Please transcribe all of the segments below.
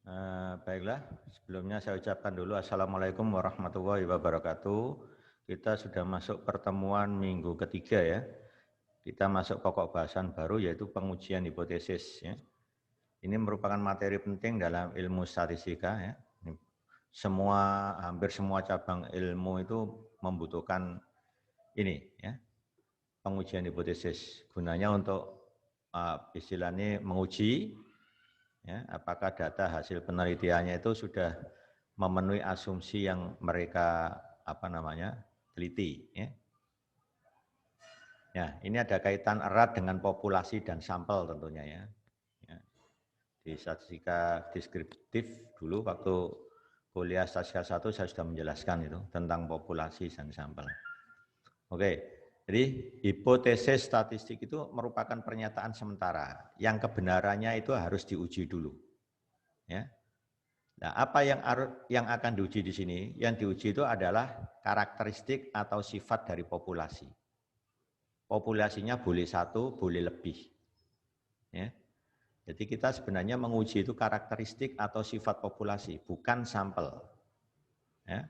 Baiklah, sebelumnya saya ucapkan dulu Assalamualaikum warahmatullahi wabarakatuh. Kita sudah masuk pertemuan minggu ketiga ya. Kita masuk pokok bahasan baru yaitu pengujian hipotesis ya. Ini merupakan materi penting dalam ilmu statistika ya. Hampir semua cabang ilmu itu membutuhkan ini ya, pengujian hipotesis. Gunanya untuk istilahnya menguji ya, apakah data hasil penelitiannya itu sudah memenuhi asumsi yang mereka teliti ya. Ya, ini ada kaitan erat dengan populasi dan sampel tentunya ya. Ya. Di statistika deskriptif dulu waktu kuliah statistika 1 saya sudah menjelaskan itu tentang populasi dan sampel. Oke, jadi hipotesis statistik itu merupakan pernyataan sementara yang kebenarannya itu harus diuji dulu. Ya. Nah, apa yang akan diuji di sini? Yang diuji itu adalah karakteristik atau sifat dari populasi. Populasinya boleh satu, boleh lebih. Ya. Jadi kita sebenarnya menguji itu karakteristik atau sifat populasi, bukan sampel. Ya.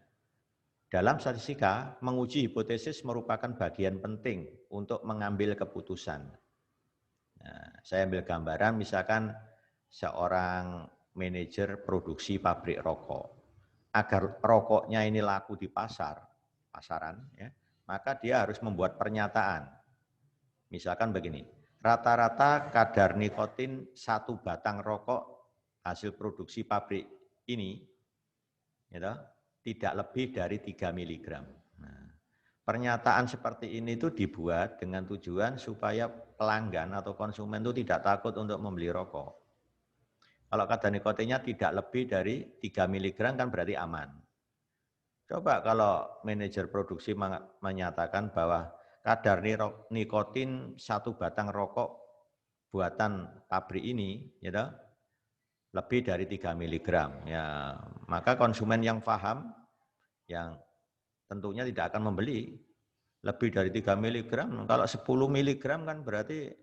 Dalam statistika, menguji hipotesis merupakan bagian penting untuk mengambil keputusan. Nah, saya ambil gambaran, misalkan seorang manajer produksi pabrik rokok. Agar rokoknya ini laku di pasaran, ya, maka dia harus membuat pernyataan. Misalkan begini, rata-rata kadar nikotin satu batang rokok hasil produksi pabrik ini, ya, tidak lebih dari 3 mg. Nah, pernyataan seperti ini itu dibuat dengan tujuan supaya pelanggan atau konsumen itu tidak takut untuk membeli rokok. Kalau kadar nikotinnya tidak lebih dari 3 mg kan berarti aman. Coba kalau manajer produksi menyatakan bahwa kadar nikotin satu batang rokok buatan pabrik ini ya, lebih dari 3 mg. Ya, maka konsumen yang paham, yang tentunya tidak akan membeli lebih dari 3 mg. Kalau 10 mg kan berarti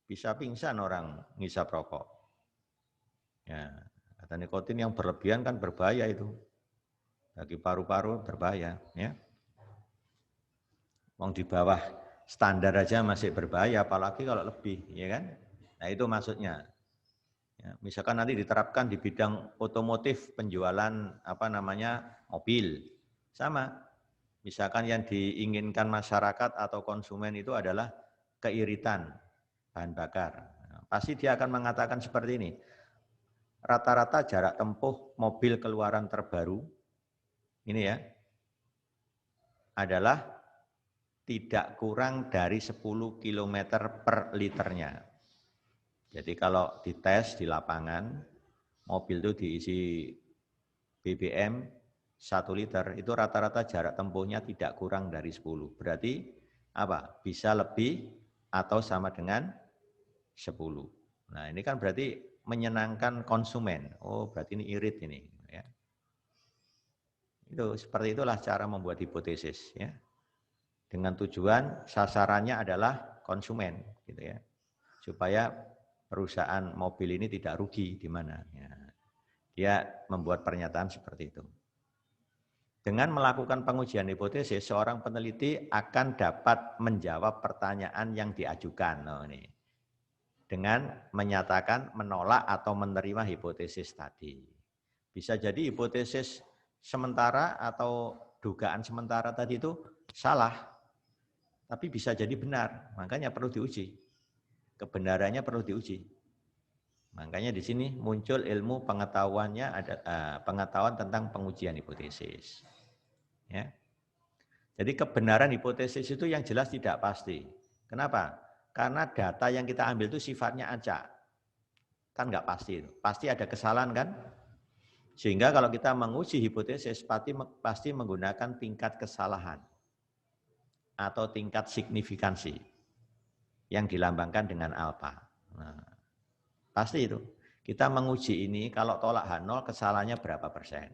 bisa pingsan orang ngisap rokok. Ya, kadar nikotin yang berlebihan kan berbahaya itu. Bagi paru-paru berbahaya, ya. Wong di bawah standar aja masih berbahaya, apalagi kalau lebih, ya kan? Nah itu maksudnya. Ya, misalkan nanti diterapkan di bidang otomotif penjualan mobil, sama. Misalkan yang diinginkan masyarakat atau konsumen itu adalah keiritan bahan bakar. Nah, pasti dia akan mengatakan seperti ini. Rata-rata jarak tempuh mobil keluaran terbaru ini ya adalah tidak kurang dari 10 km per liternya. Jadi kalau dites di lapangan, mobil itu diisi BBM 1 liter, itu rata-rata jarak tempuhnya tidak kurang dari 10. Berarti apa? Bisa lebih atau sama dengan 10. Nah ini kan berarti menyenangkan konsumen. Oh berarti ini irit ini. Ya. Itu seperti itulah cara membuat hipotesis. Ya. Dengan tujuan sasarannya adalah konsumen, gitu ya, supaya perusahaan mobil ini tidak rugi di mana. Ya. Dia membuat pernyataan seperti itu. Dengan melakukan pengujian hipotesis, seorang peneliti akan dapat menjawab pertanyaan yang diajukan. Oh, ini. Dengan menyatakan menolak atau menerima hipotesis tadi. Bisa jadi hipotesis sementara atau dugaan sementara tadi itu salah, tapi bisa jadi benar, makanya perlu diuji. Kebenarannya perlu diuji. Makanya di sini muncul ilmu pengetahuannya pengetahuan tentang pengujian hipotesis. Ya. Jadi kebenaran hipotesis itu yang jelas tidak pasti. Kenapa? Karena data yang kita ambil itu sifatnya acak. Kan nggak pasti itu. Pasti ada kesalahan kan? Sehingga kalau kita menguji hipotesis pasti menggunakan tingkat kesalahan atau tingkat signifikansi yang dilambangkan dengan alfa. Nah, pasti itu. Kita menguji ini kalau tolak H0 kesalahannya berapa persen.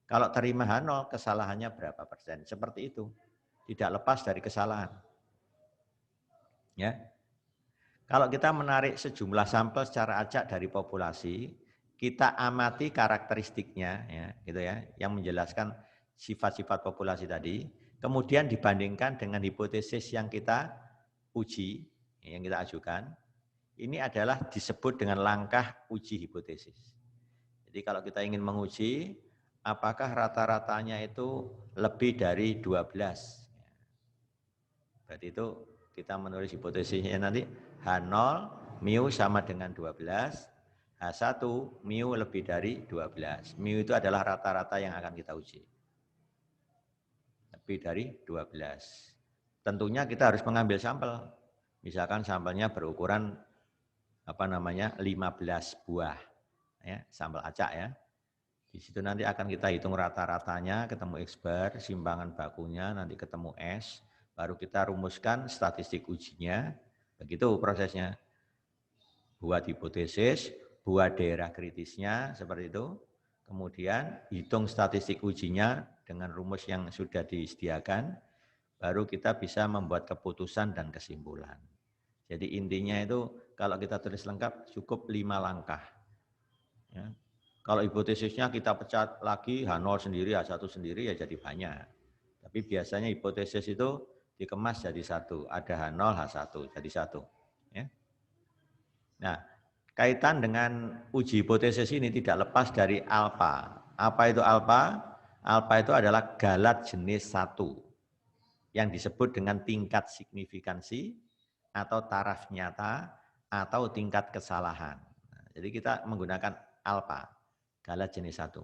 Kalau terima H0 kesalahannya berapa persen. Seperti itu. Tidak lepas dari kesalahan. Ya. Kalau kita menarik sejumlah sampel secara acak dari populasi, kita amati karakteristiknya, ya, gitu ya, yang menjelaskan sifat-sifat populasi tadi, kemudian dibandingkan dengan hipotesis yang kita uji, yang kita ajukan, ini adalah disebut dengan langkah uji hipotesis. Jadi kalau kita ingin menguji, apakah rata-ratanya itu lebih dari 12? Berarti itu kita menulis hipotesisnya nanti H0 mu sama dengan 12, H1 mu lebih dari 12. Mu itu adalah rata-rata yang akan kita uji. Lebih dari 12. Tentunya kita harus mengambil sampel. Misalkan sampelnya berukuran 15 buah. Ya, sampel acak ya. Di situ nanti akan kita hitung rata-ratanya, ketemu X bar, simpangan bakunya, nanti ketemu S, baru kita rumuskan statistik ujinya. Begitu prosesnya. Buat hipotesis, buat daerah kritisnya, seperti itu. Kemudian hitung statistik ujinya dengan rumus yang sudah disediakan, baru kita bisa membuat keputusan dan kesimpulan. Jadi intinya itu kalau kita tulis lengkap cukup 5 langkah. Ya. Kalau hipotesisnya kita pecat lagi H0 sendiri, H1 sendiri ya jadi banyak. Tapi biasanya hipotesis itu dikemas jadi satu, ada H0, H1 jadi satu. Ya. Nah, kaitan dengan uji hipotesis ini tidak lepas dari alfa. Apa itu alfa? Alfa itu adalah galat jenis 1 yang disebut dengan tingkat signifikansi atau taraf nyata atau tingkat kesalahan. Nah, jadi kita menggunakan alfa, galat jenis 1.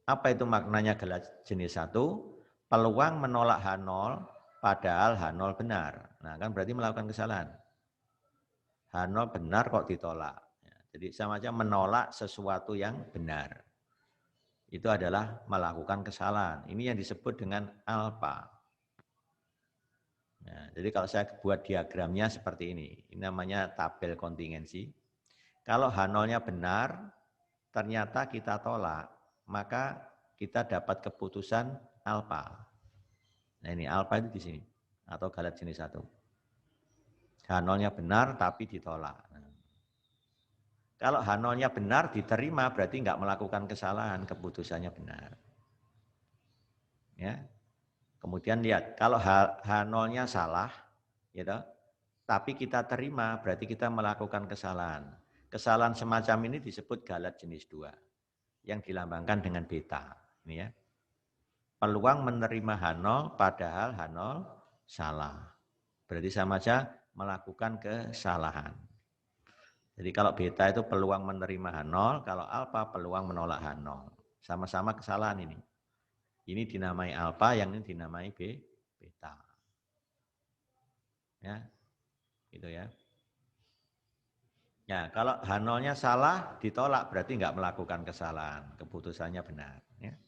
Apa itu maknanya galat jenis 1? Peluang menolak H0 padahal H0 benar. Nah, kan berarti melakukan kesalahan. H0 benar kok ditolak. Jadi sama aja menolak sesuatu yang benar. Itu adalah melakukan kesalahan. Ini yang disebut dengan alfa. Nah, jadi kalau saya buat diagramnya seperti ini. Ini namanya tabel kontingensi. Kalau H0-nya benar, ternyata kita tolak, maka kita dapat keputusan alfa. Nah ini alfa itu di sini, atau galat jenis 1. H0-nya benar tapi ditolak. Nah, kalau H0-nya benar diterima berarti enggak melakukan kesalahan, keputusannya benar. Ya. Kemudian lihat, kalau H0-nya salah, gitu, tapi kita terima berarti kita melakukan kesalahan. Kesalahan semacam ini disebut galat jenis 2 yang dilambangkan dengan beta. Ini ya. Peluang menerima H0 padahal H0 salah. Berarti sama saja melakukan kesalahan. Jadi kalau beta itu peluang menerima H0, kalau alfa peluang menolak H0. Sama-sama kesalahan ini. Ini dinamai alfa, yang ini dinamai beta. Ya, gitu ya. Ya, kalau H0-nya salah, ditolak berarti enggak melakukan kesalahan. Keputusannya benar. Ya.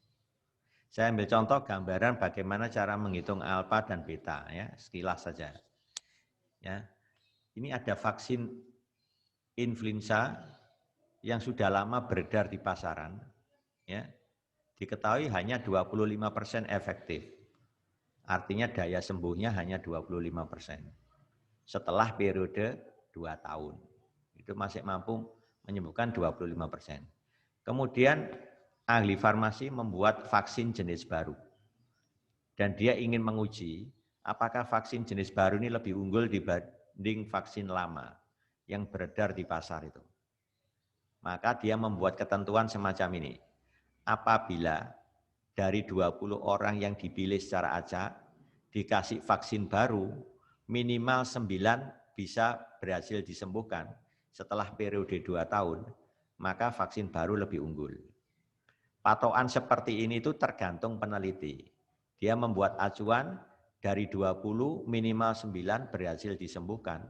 Saya ambil contoh gambaran bagaimana cara menghitung alfa dan beta. Ya, sekilas saja. Ya, ini ada vaksin influenza yang sudah lama beredar di pasaran. Ya, diketahui hanya 25% efektif. Artinya daya sembuhnya hanya 25%. Setelah periode 2 tahun. Itu masih mampu menyembuhkan 25%. Kemudian ahli farmasi membuat vaksin jenis baru. Dan dia ingin menguji apakah vaksin jenis baru ini lebih unggul dibanding vaksin lama yang beredar di pasar itu. Maka dia membuat ketentuan semacam ini. Apabila dari 20 orang yang dipilih secara acak dikasih vaksin baru, minimal 9 bisa berhasil disembuhkan setelah periode 2 tahun, maka vaksin baru lebih unggul. Patokan seperti ini itu tergantung peneliti. Dia membuat acuan dari 20 minimal 9 berhasil disembuhkan.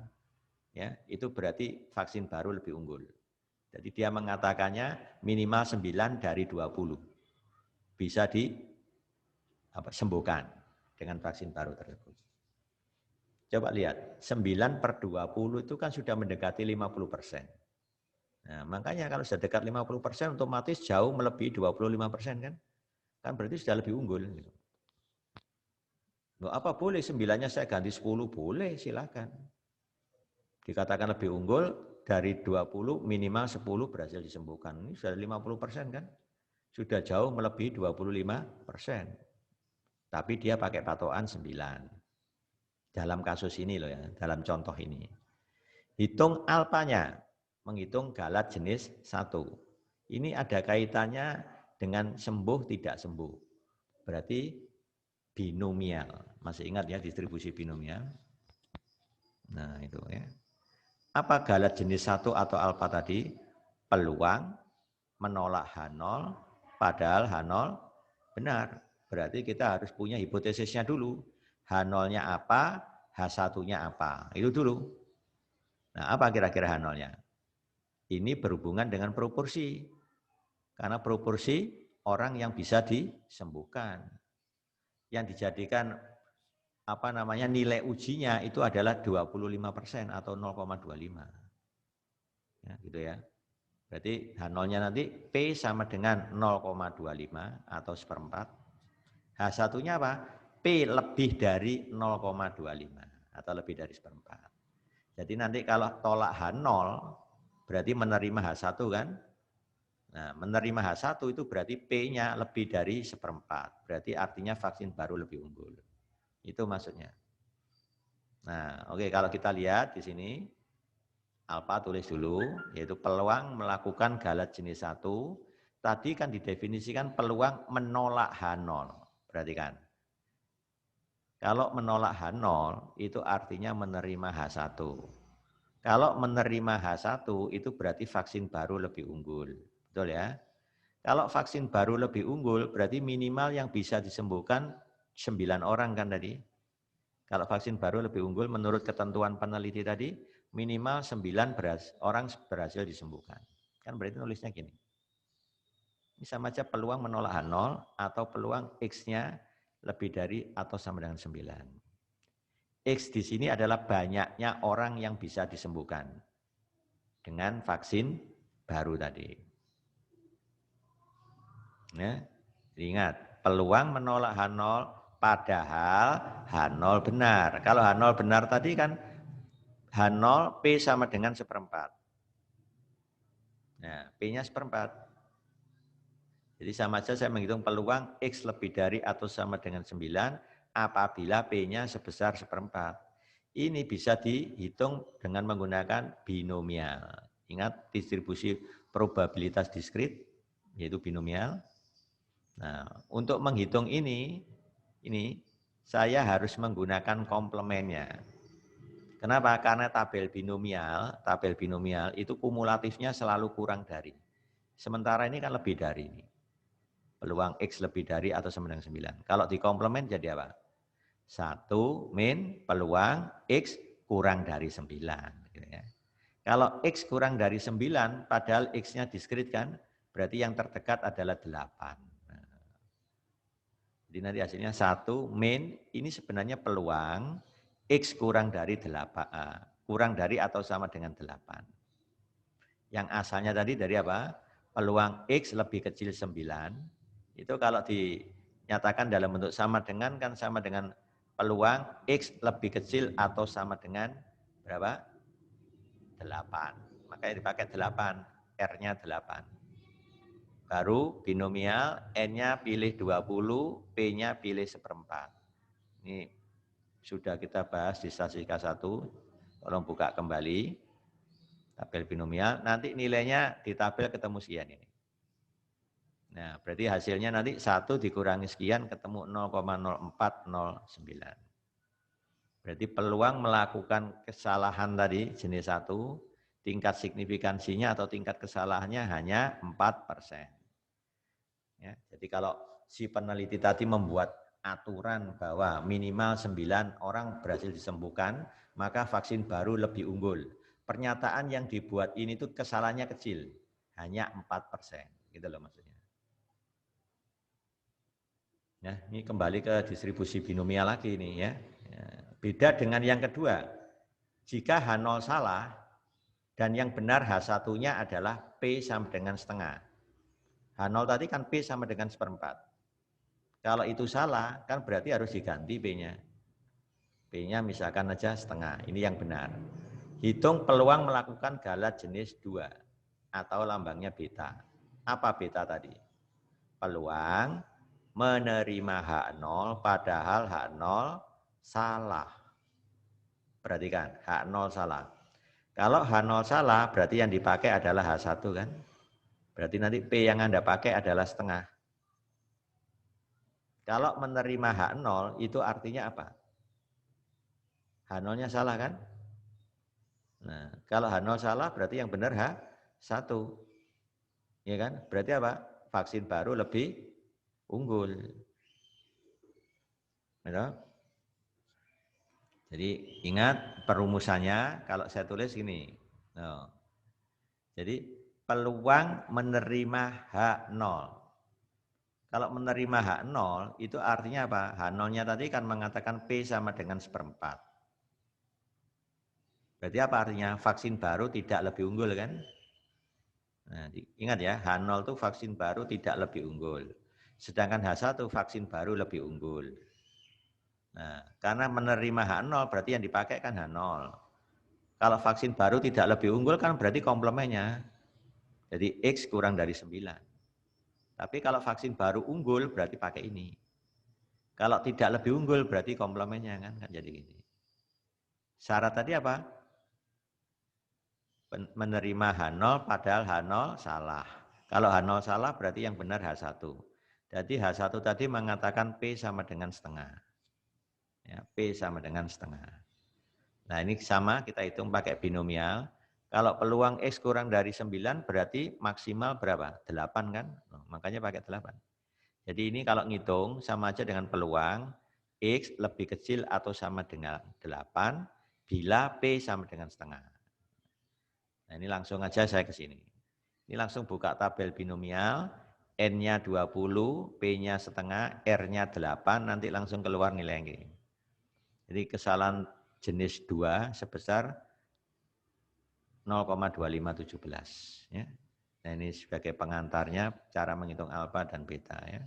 Ya, itu berarti vaksin baru lebih unggul. Jadi dia mengatakannya minimal 9 dari 20 bisa disembuhkan dengan vaksin baru tersebut. Coba lihat, 9/20 itu kan sudah mendekati 50%. Nah, makanya kalau sudah dekat 50% otomatis jauh melebihi 25% kan? Kan berarti sudah lebih unggul. Loh, apa boleh 9-nya saya ganti 10? Boleh, silakan. Dikatakan lebih unggul, dari 20 minimal 10 berhasil disembuhkan. Ini sudah 50% kan? Sudah jauh melebihi 25%. Tapi dia pakai patokan 9. Dalam kasus ini loh ya, dalam contoh ini. Hitung alfanya, menghitung galat jenis 1. Ini ada kaitannya dengan sembuh tidak sembuh. Berarti binomial. Masih ingat ya distribusi binomial? Nah itu ya. Apa galat jenis 1 atau alfa tadi? Peluang menolak H0, padahal H0 benar. Berarti kita harus punya hipotesisnya dulu. H0-nya apa, H1-nya apa. Itu dulu. Nah apa kira-kira H0-nya? Ini berhubungan dengan proporsi. Karena proporsi orang yang bisa disembuhkan. Yang dijadikan nilai ujinya itu adalah 25% atau 0,25. Ya, gitu ya. Berarti H0-nya nanti P sama dengan 0,25 atau seperempat. H1-nya apa? P lebih dari 0,25 atau lebih dari seperempat. Jadi nanti kalau tolak H0 berarti menerima H1 kan? Nah, menerima H1 itu berarti P-nya lebih dari seperempat. Berarti artinya vaksin baru lebih unggul. Itu maksudnya. Nah, oke, kalau kita lihat di sini, alfa tulis dulu, yaitu peluang melakukan galat jenis 1. Tadi kan didefinisikan peluang menolak H0. Perhatikan. Kalau menolak H0, itu artinya menerima H1. Kalau menerima H1, itu berarti vaksin baru lebih unggul. Betul ya? Kalau vaksin baru lebih unggul, berarti minimal yang bisa disembuhkan 9 orang kan tadi. Kalau vaksin baru lebih unggul menurut ketentuan peneliti tadi, minimal 9 orang berhasil disembuhkan. Kan berarti nulisnya gini. Ini sama aja peluang menolak H0 atau peluang X-nya lebih dari atau sama dengan 9. X di sini adalah banyaknya orang yang bisa disembuhkan dengan vaksin baru tadi. Ya, ingat, peluang menolak H0 padahal H0 benar. Kalau H0 benar tadi kan H0 P sama dengan seperempat. Nah, P-nya seperempat. Jadi sama saja saya menghitung peluang X lebih dari atau sama dengan 9 apabila P-nya sebesar seperempat. Ini bisa dihitung dengan menggunakan binomial. Ingat distribusi probabilitas diskrit, yaitu binomial. Nah, untuk menghitung ini saya harus menggunakan komplemennya. Kenapa? Karena tabel binomial itu kumulatifnya selalu kurang dari. Sementara ini kan lebih dari ini. Peluang X lebih dari atau sama dengan 9. Kalau dikomplemen jadi apa? 1 min peluang X kurang dari 9. Gitu ya. Kalau X kurang dari 9, padahal X-nya diskrit kan, berarti yang terdekat adalah 8. Jadi nanti hasilnya 1 min, ini sebenarnya peluang X kurang dari 8, kurang dari atau sama dengan 8. Yang asalnya tadi dari apa? Peluang X lebih kecil 9, itu kalau dinyatakan dalam bentuk sama dengan, kan sama dengan peluang X lebih kecil atau sama dengan berapa? 8. Makanya dipakai 8, R-nya 8. Baru binomial, N-nya pilih 20, P-nya pilih seperempat. Ini sudah kita bahas di statistika 1. Tolong buka kembali tabel binomial. Nanti nilainya di tabel ketemu sekian ini. Nah, berarti hasilnya nanti 1 dikurangi sekian ketemu 0,0409. Berarti peluang melakukan kesalahan tadi jenis 1, tingkat signifikansinya atau tingkat kesalahannya hanya 4%. Ya, jadi kalau si peneliti tadi membuat aturan bahwa minimal 9 orang berhasil disembuhkan, maka vaksin baru lebih unggul. Pernyataan yang dibuat ini tuh kesalahannya kecil, hanya 4%. Gitu loh maksudnya. Ya, ini kembali ke distribusi binomial lagi nih ya. Beda dengan yang kedua, jika H0 salah dan yang benar H1-nya adalah P sama dengan setengah. H0 tadi kan P sama dengan seperempat. Kalau itu salah, kan berarti harus diganti P-nya. P-nya misalkan aja setengah, ini yang benar. Hitung peluang melakukan gala jenis 2 atau lambangnya beta. Apa beta tadi? Peluang menerima H0 padahal H0 salah. Perhatikan, H0 salah. Kalau H0 salah berarti yang dipakai adalah H1 kan? Berarti nanti P yang Anda pakai adalah setengah. Kalau menerima H0 itu artinya apa? H0-nya salah kan? Nah, kalau H0 salah berarti yang benar H1. Ya kan? Berarti apa? Vaksin baru lebih unggul. Betul? Jadi ingat perumusannya kalau saya tulis gini. Nah, jadi peluang menerima H0. Kalau menerima H0 itu artinya apa? H0-nya tadi kan mengatakan P sama dengan 1/4. Berarti apa artinya? Vaksin baru tidak lebih unggul kan? Nah, ingat ya, H0 itu vaksin baru tidak lebih unggul. Sedangkan H1 vaksin baru lebih unggul. Nah, karena menerima H0 berarti yang dipakai kan H0. Kalau vaksin baru tidak lebih unggul kan berarti komplemennya. Jadi X kurang dari 9. Tapi kalau vaksin baru unggul berarti pakai ini. Kalau tidak lebih unggul berarti komplemennya kan jadi gini. Syarat tadi apa? Menerima H0 padahal H0 salah. Kalau H0 salah berarti yang benar H1. Jadi H1 tadi mengatakan P sama dengan setengah. Ya, P sama dengan setengah. Nah ini sama kita hitung pakai binomial. Kalau peluang X kurang dari 9 berarti maksimal berapa? 8 kan? Makanya pakai 8. Jadi ini kalau ngitung sama aja dengan peluang X lebih kecil atau sama dengan 8 bila P sama dengan setengah. Nah ini langsung aja saya ke sini. Ini langsung buka tabel binomial, N-nya 20, P-nya setengah, R-nya 8, nanti langsung keluar nilai ini. Jadi kesalahan jenis 2 sebesar 0,2517. Ya. Nah ini sebagai pengantarnya cara menghitung alfa dan beta. Ya.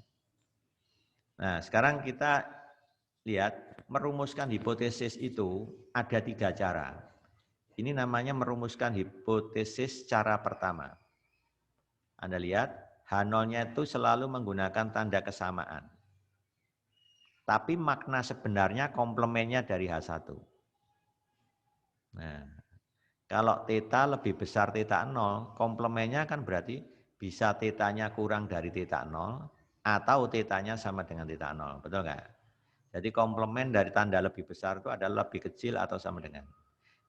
Nah sekarang kita lihat merumuskan hipotesis itu ada 3 cara. Ini namanya merumuskan hipotesis cara pertama. Anda lihat H0-nya itu selalu menggunakan tanda kesamaan. Tapi makna sebenarnya komplemennya dari H1. Nah, kalau theta lebih besar theta 0, komplemennya kan berarti bisa theta-nya kurang dari theta 0 atau theta-nya sama dengan theta 0. Betul nggak? Jadi komplemen dari tanda lebih besar itu adalah lebih kecil atau sama dengan.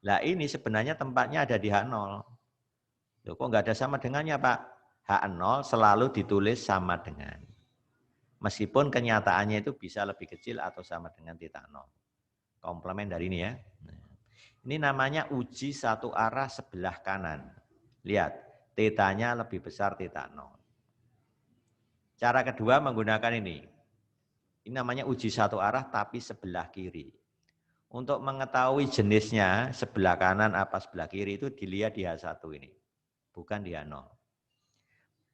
Nah ini sebenarnya tempatnya ada di H0. Loh, kok nggak ada sama dengannya Pak? H0 selalu ditulis sama dengan. Meskipun kenyataannya itu bisa lebih kecil atau sama dengan theta 0. Komplemen dari ini ya. Ini namanya uji satu arah sebelah kanan. Lihat, theta-nya lebih besar theta 0. Cara kedua menggunakan ini. Ini namanya uji satu arah tapi sebelah kiri. Untuk mengetahui jenisnya sebelah kanan apa sebelah kiri itu dilihat di H1 ini. Bukan di H0.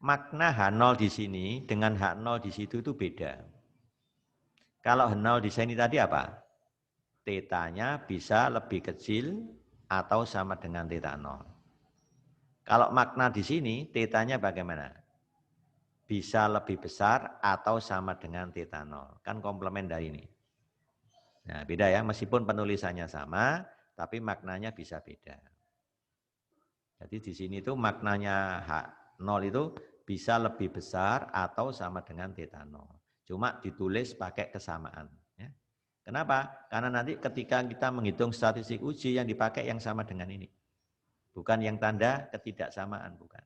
Makna H0 di sini dengan H0 di situ itu beda. Kalau H0 di sini tadi apa? Theta-nya bisa lebih kecil atau sama dengan theta 0. Kalau makna di sini, theta-nya bagaimana? Bisa lebih besar atau sama dengan theta 0. Kan komplement dari ini. Nah, beda ya, meskipun penulisannya sama, tapi maknanya bisa beda. Jadi di sini itu maknanya H0 itu bisa lebih besar atau sama dengan theta 0. Cuma ditulis pakai kesamaan. Kenapa? Karena nanti ketika kita menghitung statistik uji yang dipakai yang sama dengan ini. Bukan yang tanda ketidaksamaan, bukan.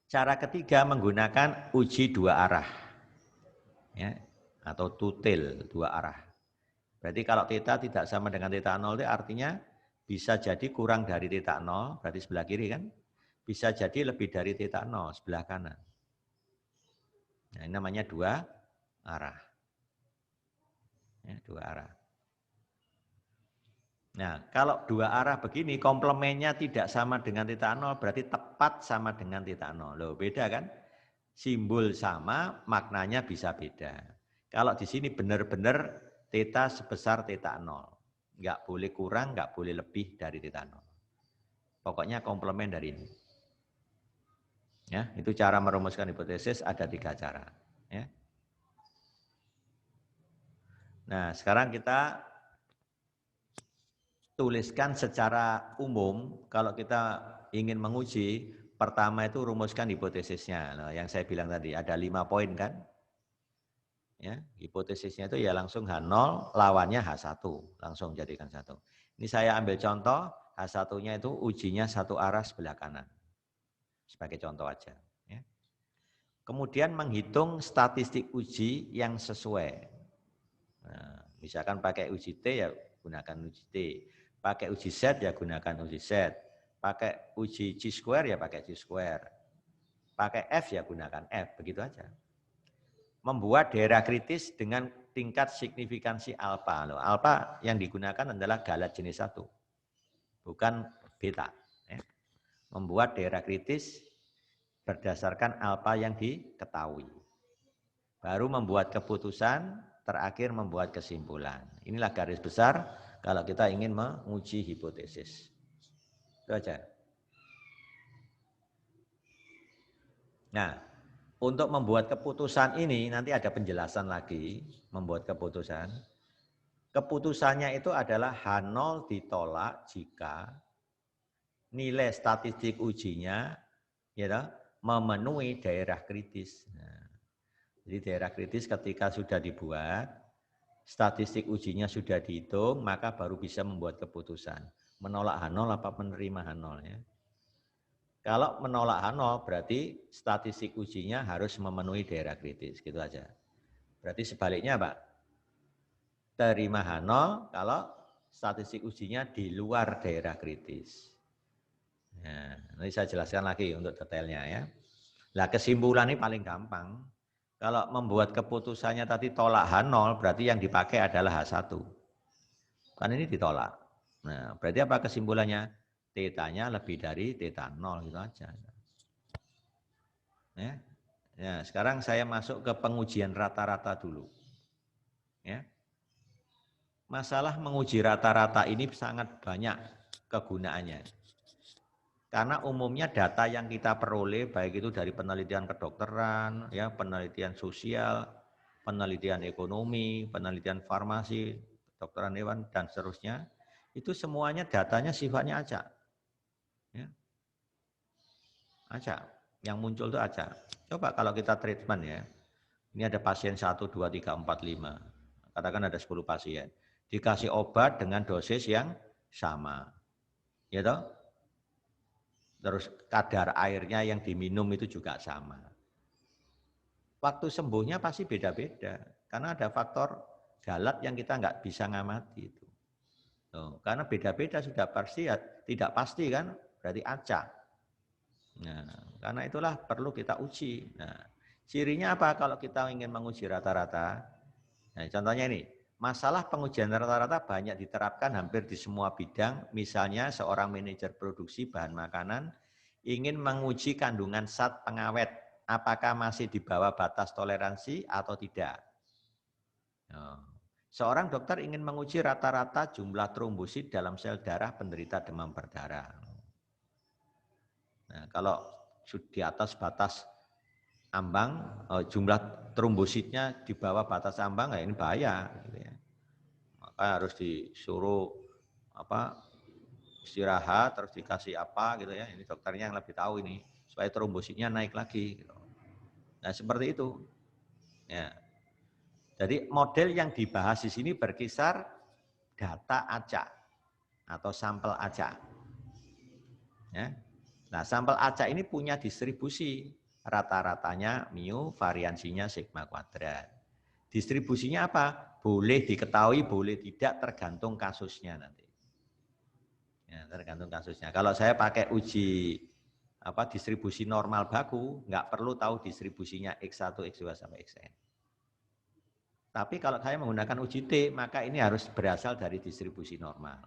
Cara ketiga menggunakan uji 2 arah. Ya, atau tutil 2 arah. Berarti kalau theta tidak sama dengan theta 0 itu artinya bisa jadi kurang dari theta 0, berarti sebelah kiri kan. Bisa jadi lebih dari theta 0, sebelah kanan. Nah, ini namanya 2 arah. Ya, 2 arah. Nah, kalau 2 arah begini, komplemennya tidak sama dengan theta 0, berarti tepat sama dengan theta 0. Loh, beda kan? Simbol sama, maknanya bisa beda. Kalau di sini benar-benar theta sebesar theta 0. Nggak boleh kurang, nggak boleh lebih dari θ0. Pokoknya komplement dari ini. Ya, itu cara merumuskan hipotesis ada 3 cara. Ya. Nah, sekarang kita tuliskan secara umum. Kalau kita ingin menguji, pertama itu rumuskan hipotesisnya. Nah, yang saya bilang tadi ada 5 poin kan? Ya, hipotesisnya itu ya langsung H0, lawannya H1, langsung jadikan 1. Ini saya ambil contoh, H1-nya itu ujinya satu arah sebelah kanan. Sebagai contoh aja. Ya. Kemudian menghitung statistik uji yang sesuai. Nah, misalkan pakai uji T ya gunakan uji T. Pakai uji Z ya gunakan uji Z. Pakai uji Chi-square ya pakai Chi-square. Pakai F ya gunakan F, begitu aja. Membuat daerah kritis dengan tingkat signifikansi alfa. Loh, alfa yang digunakan adalah galat jenis 1, bukan beta. Ya. Membuat daerah kritis berdasarkan alfa yang diketahui. Baru membuat keputusan, terakhir membuat kesimpulan. Inilah garis besar kalau kita ingin menguji hipotesis. Itu aja. Nah, untuk membuat keputusan ini nanti ada penjelasan lagi, membuat keputusan. Keputusannya itu adalah H0 ditolak jika nilai statistik ujinya ya, memenuhi daerah kritis. Nah, jadi daerah kritis ketika sudah dibuat, statistik ujinya sudah dihitung, maka baru bisa membuat keputusan. Menolak H0 apa menerima H0 ya. Kalau menolak H0 berarti statistik ujinya harus memenuhi daerah kritis, gitu aja. Berarti sebaliknya Pak, terima H0 kalau statistik ujinya di luar daerah kritis. Nah, nanti saya jelaskan lagi untuk detailnya ya. Nah, kesimpulan ini paling gampang. Kalau membuat keputusannya tadi tolak H0, berarti yang dipakai adalah H1. Kan ini ditolak. Nah, berarti apa kesimpulannya? Θ-nya lebih dari θ0 gitu aja. Ya. Ya, sekarang saya masuk ke pengujian rata-rata dulu. Ya. Masalah menguji rata-rata ini sangat banyak kegunaannya. Karena umumnya data yang kita peroleh baik itu dari penelitian kedokteran, ya, penelitian sosial, penelitian ekonomi, penelitian farmasi, kedokteran hewan dan seterusnya, itu semuanya datanya sifatnya acak. Ya. Acak. Yang muncul itu acak. Coba kalau kita treatment ya. Ini ada pasien 1, 2, 3, 4, 5. Katakan ada 10 pasien. Dikasih obat dengan dosis yang sama. Ya toh? Terus kadar airnya yang diminum itu juga sama. Waktu sembuhnya pasti beda-beda. Karena ada faktor galat yang kita nggak bisa ngamati itu. Tuh, karena beda-beda sudah pasti ya, tidak pasti kan, berarti acak. Nah, karena itulah perlu kita uji. Nah, cirinya apa kalau kita ingin menguji rata-rata? Nah, contohnya ini, masalah pengujian rata-rata banyak diterapkan hampir di semua bidang. Misalnya seorang manajer produksi bahan makanan ingin menguji kandungan zat pengawet, apakah masih di bawah batas toleransi atau tidak. Nah, seorang dokter ingin menguji rata-rata jumlah trombosit dalam sel darah penderita demam berdarah. Nah, kalau di atas batas ambang, jumlah trombositnya di bawah batas ambang, ya ini bahaya. Gitu ya. Maka harus disuruh istirahat, terus dikasih apa gitu ya. Ini dokternya yang lebih tahu ini, supaya trombositnya naik lagi. Gitu. Nah seperti itu. Ya. Jadi model yang dibahas di sini berkisar data acak atau sampel acak. Ya. Nah, sampel acak ini punya distribusi. Rata-ratanya mu, variansinya sigma kuadrat. Distribusinya apa? Boleh diketahui, boleh tidak, tergantung kasusnya nanti. Ya, tergantung kasusnya. Kalau saya pakai uji distribusi normal baku, nggak perlu tahu distribusinya X1, X2 sampai Xn. Tapi kalau saya menggunakan uji T, maka ini harus berasal dari distribusi normal.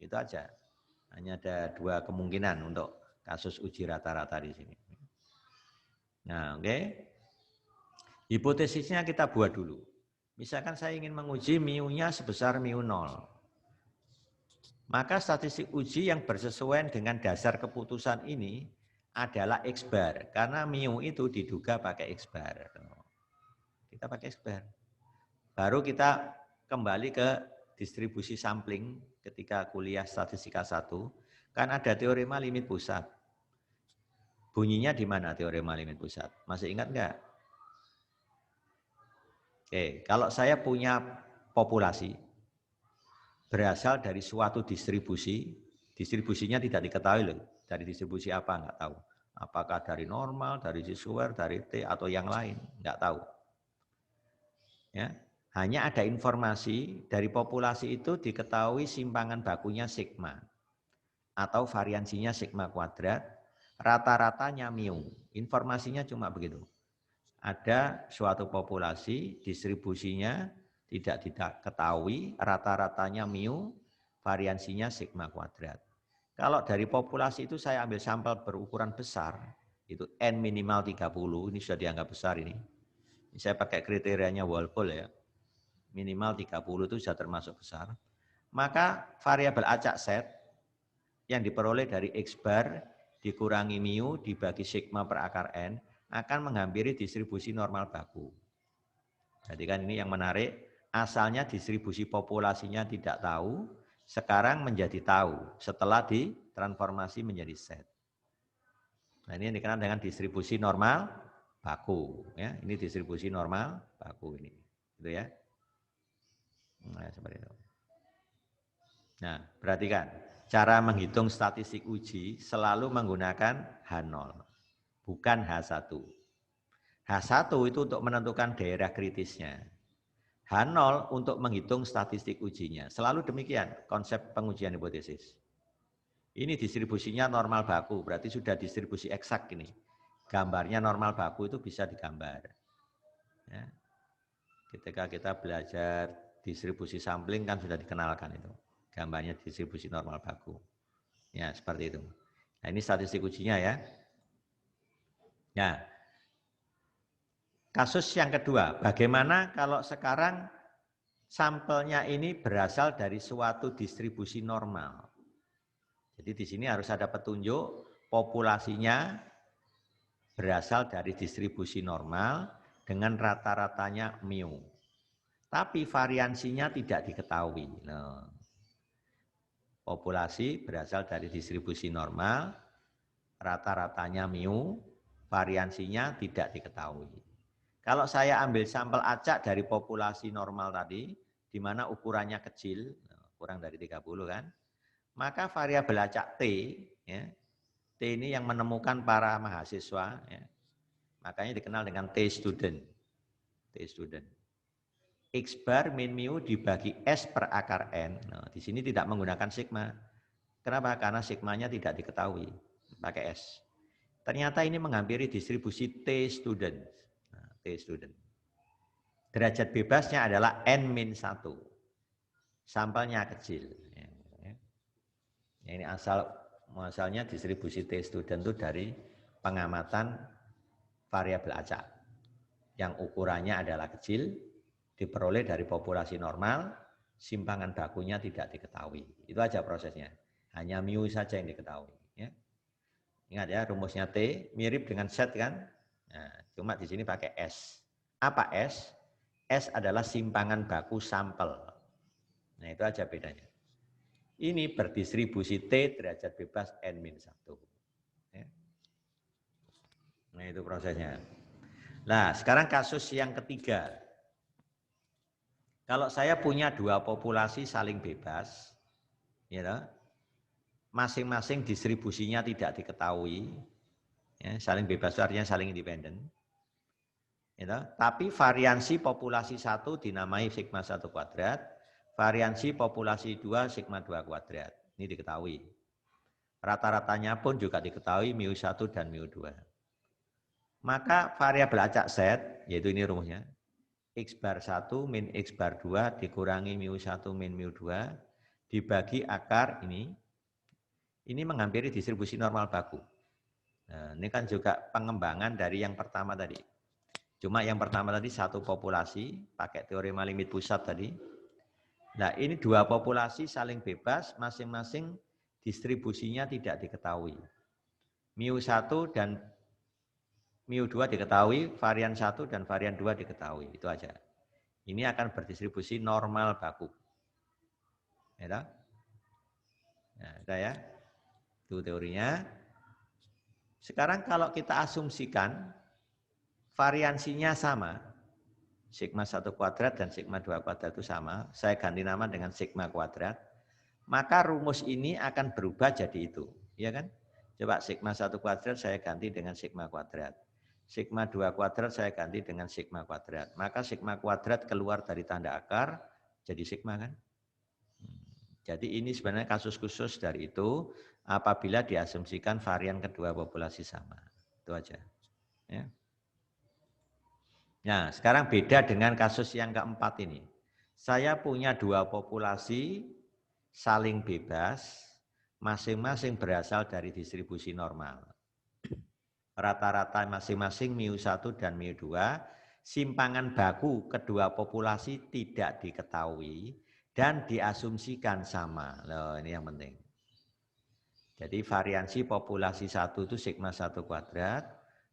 Itu aja. Hanya ada 2 kemungkinan untuk kasus uji rata-rata di sini. Nah, oke. Hipotesisnya kita buat dulu. Misalkan saya ingin menguji mu-nya sebesar mu 0. Maka statistik uji yang bersesuaian dengan dasar keputusan ini adalah X bar. Karena mu itu diduga pakai X bar. Kita pakai X bar. Baru kita kembali ke distribusi sampling ketika kuliah statistika 1. Kan ada teorema limit pusat. Bunyinya di mana teorema limit pusat? Masih ingat enggak? Oke, kalau saya punya populasi berasal dari suatu distribusi, distribusinya tidak diketahui loh. Dari distribusi apa enggak tahu. Apakah dari normal, dari square, dari T atau yang lain, enggak tahu. Ya, hanya ada informasi dari populasi itu diketahui simpangan bakunya sigma atau variansinya sigma kuadrat, rata-ratanya mu. Informasinya cuma begitu. Ada suatu populasi, distribusinya tidak diketahui, rata-ratanya mu, variansinya sigma kuadrat. Kalau dari populasi itu saya ambil sampel berukuran besar, itu N minimal 30, ini sudah dianggap besar ini. Saya pakai kriterianya Walpole ya. Minimal 30 itu sudah termasuk besar. Maka variabel acak set yang diperoleh dari X bar dikurangi mu dibagi sigma per akar N akan menghampiri distribusi normal baku. Jadi kan ini yang menarik, asalnya distribusi populasinya tidak tahu, sekarang menjadi tahu setelah ditransformasi menjadi set. Nah ini yang dikenal dengan distribusi normal baku. Ya, ini distribusi normal baku ini. Gitu ya. Nah, seperti itu. Nah, perhatikan. Cara menghitung statistik uji selalu menggunakan H0, bukan H1. H1 itu untuk menentukan daerah kritisnya. H0 untuk menghitung statistik ujinya. Selalu demikian konsep pengujian hipotesis. Ini distribusinya normal baku, berarti sudah distribusi eksak ini. Gambarnya normal baku itu bisa digambar. Ya. Ketika kita belajar distribusi sampling kan sudah dikenalkan itu. Gambarnya distribusi normal baku. Ya, seperti itu. Nah, ini statistik ujinya ya. Nah, kasus yang kedua, bagaimana kalau sekarang sampelnya ini berasal dari suatu distribusi normal. Jadi di sini harus ada petunjuk populasinya berasal dari distribusi normal dengan rata-ratanya mu. Tapi variansinya tidak diketahui. Nah, populasi berasal dari distribusi normal, rata-ratanya mu, variansinya tidak diketahui. Kalau saya ambil sampel acak dari populasi normal tadi, di mana ukurannya kecil, kurang dari 30 kan, maka variabel acak T, ya, T ini yang menemukan para mahasiswa, ya, makanya dikenal dengan T student. T student. X bar min mu dibagi S per akar N. Nah, di sini tidak menggunakan sigma. Kenapa? Karena sigmanya tidak diketahui. Pakai S. Ternyata ini menghampiri distribusi T student. Nah, T student. Derajat bebasnya adalah N-1. Sampelnya kecil. Ya, ini asalnya distribusi T student itu dari pengamatan variabel acak. Yang ukurannya adalah kecil, diperoleh dari populasi normal, simpangan bakunya tidak diketahui. Itu aja prosesnya. Hanya mu saja yang diketahui. Ya. Ingat ya, rumusnya T mirip dengan set kan? Nah, cuma di sini pakai S. Apa S? S adalah simpangan baku sampel. Nah, itu aja bedanya. Ini berdistribusi T derajat bebas N-1. Ya. Nah, itu prosesnya. Nah, sekarang kasus yang ketiga. Kalau saya punya dua populasi saling bebas, ya, masing-masing distribusinya tidak diketahui, ya, saling bebas itu artinya saling independen. Ya, tapi variansi populasi 1 dinamai sigma 1 kuadrat, variansi populasi 2 sigma 2 kuadrat. Ini diketahui. Rata-ratanya pun juga diketahui mu1 dan mu2. Maka variabel acak set, yaitu ini rumusnya, X bar 1 min X bar 2 dikurangi mu1 min mu2 dibagi akar ini menghampiri distribusi normal baku. Nah, ini kan juga pengembangan dari yang pertama tadi. Cuma yang pertama tadi satu populasi, pakai teorema limit pusat tadi. Nah, ini dua populasi saling bebas, masing-masing distribusinya tidak diketahui. Mu1 dan Mu2 diketahui, varian 1 dan varian 2 diketahui. Itu aja. Ini akan berdistribusi normal baku. Ya, nah, ya. Itu teorinya. Sekarang kalau kita asumsikan variansinya sama, sigma 1 kuadrat dan sigma 2 kuadrat itu sama, saya ganti nama dengan sigma kuadrat, maka rumus ini akan berubah jadi itu. Ya kan? Coba sigma 1 kuadrat saya ganti dengan sigma kuadrat. Sigma 2 kuadrat saya ganti dengan sigma kuadrat. Maka sigma kuadrat keluar dari tanda akar, jadi sigma kan? Jadi ini sebenarnya kasus khusus dari itu apabila diasumsikan varian kedua populasi sama. Itu aja. Ya. Nah, sekarang beda dengan kasus yang keempat ini. Saya punya dua populasi saling bebas, masing-masing berasal dari distribusi normal. Rata-rata masing-masing mu1 dan mu2, simpangan baku kedua populasi tidak diketahui dan diasumsikan sama. Loh, ini yang penting. Jadi variansi populasi 1 itu sigma 1 kuadrat,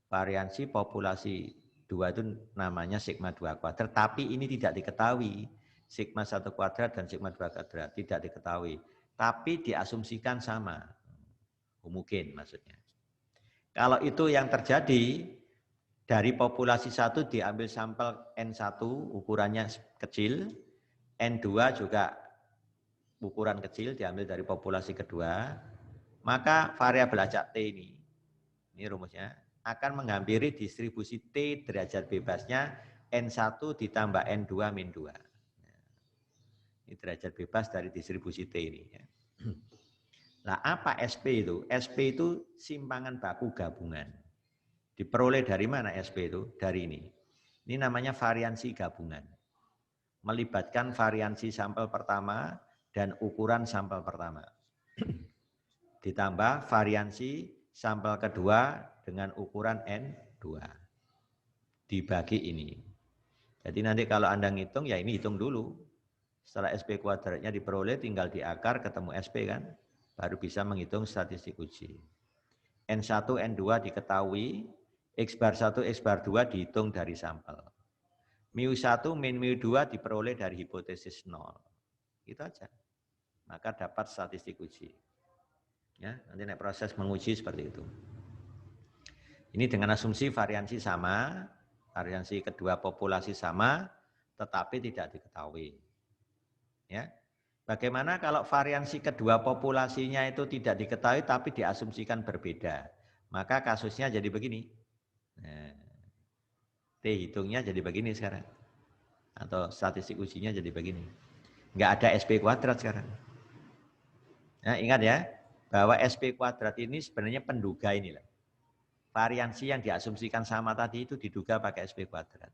variansi populasi 2 itu namanya sigma 2 kuadrat, tapi ini tidak diketahui. Sigma 1 kuadrat dan sigma 2 kuadrat tidak diketahui, tapi diasumsikan sama. Mungkin maksudnya. Kalau itu yang terjadi, dari populasi 1 diambil sampel N1 ukurannya kecil, N2 juga ukuran kecil diambil dari populasi kedua, maka variabel acak T ini rumusnya, akan menghampiri distribusi T derajat bebasnya N1 ditambah N2 min 2. Ini derajat bebas dari distribusi T ini. Nah, apa SP itu? SP itu simpangan baku gabungan. Diperoleh dari mana SP itu? Dari ini. Ini namanya variansi gabungan. Melibatkan variansi sampel pertama dan ukuran sampel pertama. Ditambah variansi sampel kedua dengan ukuran N2. Dibagi ini. Jadi nanti kalau Anda ngitung, ya ini hitung dulu. Setelah SP kuadratnya diperoleh, tinggal di akar ketemu SP kan. Baru bisa menghitung statistik uji. N1, N2 diketahui, X bar 1, X bar 2 dihitung dari sampel. Mu1 min mu2 diperoleh dari hipotesis 0. Itu aja. Maka dapat statistik uji. Ya, nanti proses menguji seperti itu. Ini dengan asumsi variansi sama, variansi kedua populasi sama, tetapi tidak diketahui. Ya. Bagaimana kalau variansi kedua populasinya itu tidak diketahui tapi diasumsikan berbeda? Maka kasusnya jadi begini. Nah, T hitungnya jadi begini sekarang. Atau statistik ujinya jadi begini. Enggak ada SP kuadrat sekarang. Nah, ingat ya, bahwa SP kuadrat ini sebenarnya penduga inilah. Variansi yang diasumsikan sama tadi itu diduga pakai SP kuadrat.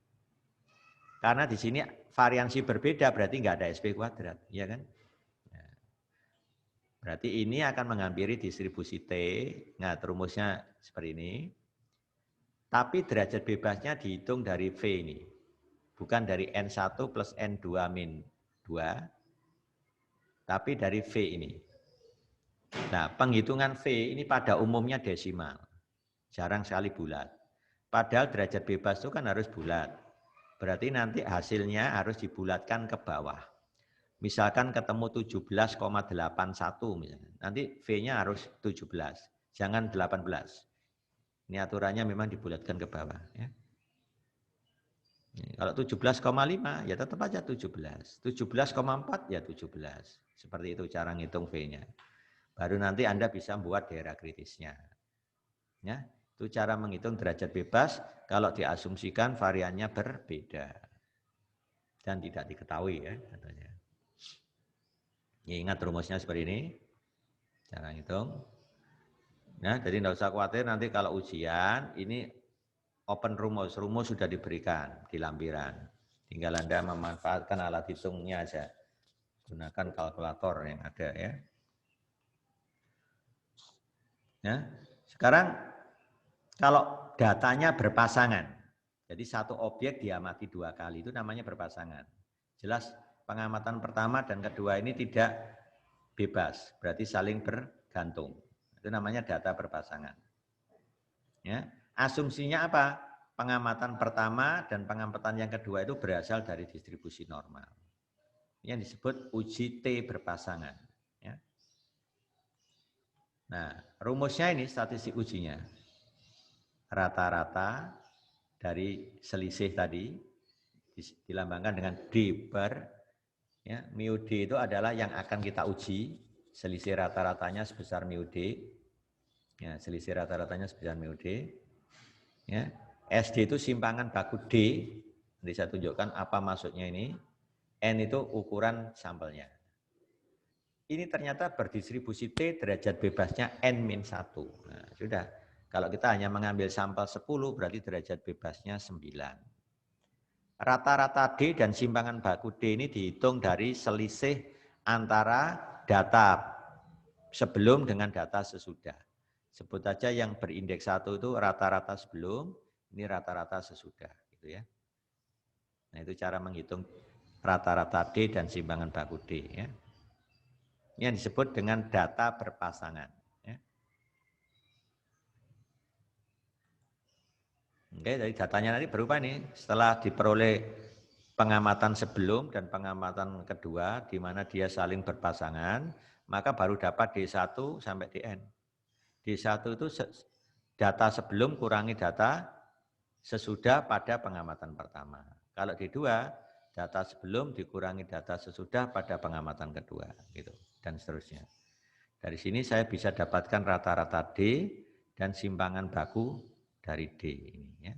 Karena di sini variansi berbeda berarti enggak ada SP kuadrat, ya kan? Berarti ini akan menghampiri distribusi T, nah rumusnya seperti ini. Tapi derajat bebasnya dihitung dari V ini. Bukan dari N1 plus N2 min 2, tapi dari V ini. Nah, penghitungan V ini pada umumnya desimal. Jarang sekali bulat. Padahal derajat bebas itu kan harus bulat. Berarti nanti hasilnya harus dibulatkan ke bawah. Misalkan ketemu 17,81 misalnya. Nanti V-nya harus 17, jangan 18. Ini aturannya memang dibulatkan ke bawah. Ya. Kalau 17,5 ya tetap aja 17. 17,4 ya 17. Seperti itu cara ngitung V-nya. Baru nanti Anda bisa buat daerah kritisnya. Ya, itu cara menghitung derajat bebas kalau diasumsikan variannya berbeda. Dan tidak diketahui ya katanya. Ya, ingat rumusnya seperti ini, cara hitung. Nah, jadi tidak usah khawatir nanti kalau ujian, ini open rumus sudah diberikan di lampiran. Tinggal Anda memanfaatkan alat hitungnya aja. Gunakan kalkulator yang ada ya. Nah, sekarang kalau datanya berpasangan, jadi satu objek diamati 2 kali, itu namanya berpasangan. Jelas pengamatan pertama dan kedua ini tidak bebas, berarti saling bergantung. Itu namanya data berpasangan. Ya. Asumsinya apa? Pengamatan pertama dan pengamatan yang kedua itu berasal dari distribusi normal. Yang disebut uji T berpasangan. Ya. Nah, rumusnya ini statistik ujinya. Rata-rata dari selisih tadi dilambangkan dengan D bar. Ya, mu D itu adalah yang akan kita uji. Selisih rata-ratanya sebesar mu D. Ya, selisih rata-ratanya sebesar mu D. Ya, SD itu simpangan baku D. Nanti saya tunjukkan apa maksudnya ini. N itu ukuran sampelnya. Ini ternyata berdistribusi T derajat bebasnya N-1. Nah, sudah. Kalau kita hanya mengambil sampel 10 berarti derajat bebasnya 9. Rata-rata D dan simpangan baku D ini dihitung dari selisih antara data sebelum dengan data sesudah. Sebut saja yang berindeks 1 itu rata-rata sebelum, ini rata-rata sesudah, gitu ya. Nah, itu cara menghitung rata-rata D dan simpangan baku D, ya. Ini yang disebut dengan data berpasangan, ya. Oke, jadi datanya nanti berupa ini, setelah diperoleh pengamatan sebelum dan pengamatan kedua, di mana dia saling berpasangan, maka baru dapat D1 sampai Dn. D1 itu data sebelum kurangi data sesudah pada pengamatan pertama. Kalau D2, data sebelum dikurangi data sesudah pada pengamatan kedua, gitu, dan seterusnya. Dari sini saya bisa dapatkan rata-rata D dan simpangan baku dari D ini, ya.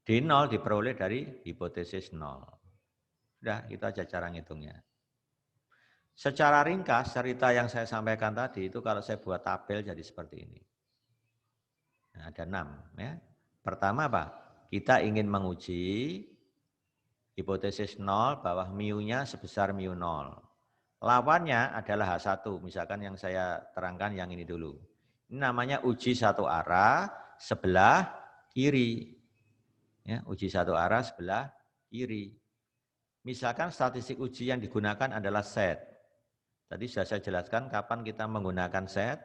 D0 diperoleh dari hipotesis 0. Sudah, itu aja cara ngitungnya. Secara ringkas, cerita yang saya sampaikan tadi itu kalau saya buat tabel jadi seperti ini. Nah, ada 6. Ya. Pertama apa? Kita ingin menguji hipotesis 0 bahwa mu-nya sebesar mu 0. Lawannya adalah H1, misalkan yang saya terangkan yang ini dulu. Ini namanya uji satu arah sebelah kiri. Ya, uji satu arah sebelah kiri. Misalkan statistik uji yang digunakan adalah set. Tadi sudah saya jelaskan kapan kita menggunakan set.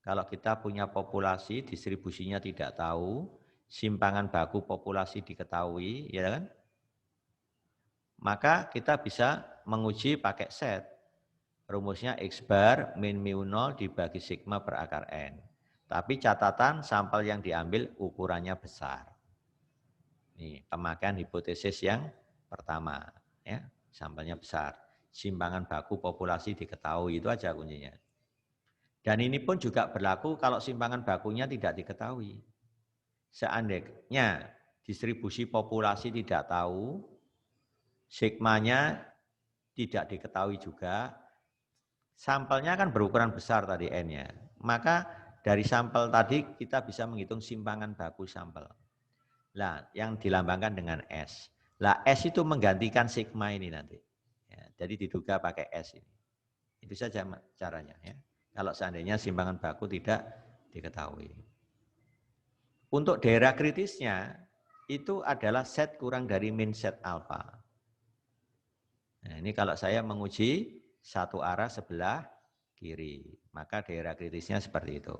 Kalau kita punya populasi, distribusinya tidak tahu, simpangan baku populasi diketahui, ya kan? Maka kita bisa menguji pakai set. Rumusnya X bar min mu 0 dibagi sigma per akar N. Tapi catatan sampel yang diambil ukurannya besar. Ini pemakaian hipotesis yang pertama, ya, sampelnya besar. Simpangan baku populasi diketahui, itu aja kuncinya. Dan ini pun juga berlaku kalau simpangan bakunya tidak diketahui. Seandainya distribusi populasi tidak tahu, sigmanya tidak diketahui juga, sampelnya kan berukuran besar tadi N-nya. Maka dari sampel tadi kita bisa menghitung simpangan baku sampel. Nah, yang dilambangkan dengan S. Lah S itu menggantikan sigma ini nanti. Ya, jadi diduga pakai S ini. Itu saja caranya, ya. Kalau seandainya simpangan baku tidak diketahui. Untuk daerah kritisnya, itu adalah set kurang dari min set alfa. Nah, ini kalau saya menguji satu arah sebelah kiri, maka daerah kritisnya seperti itu.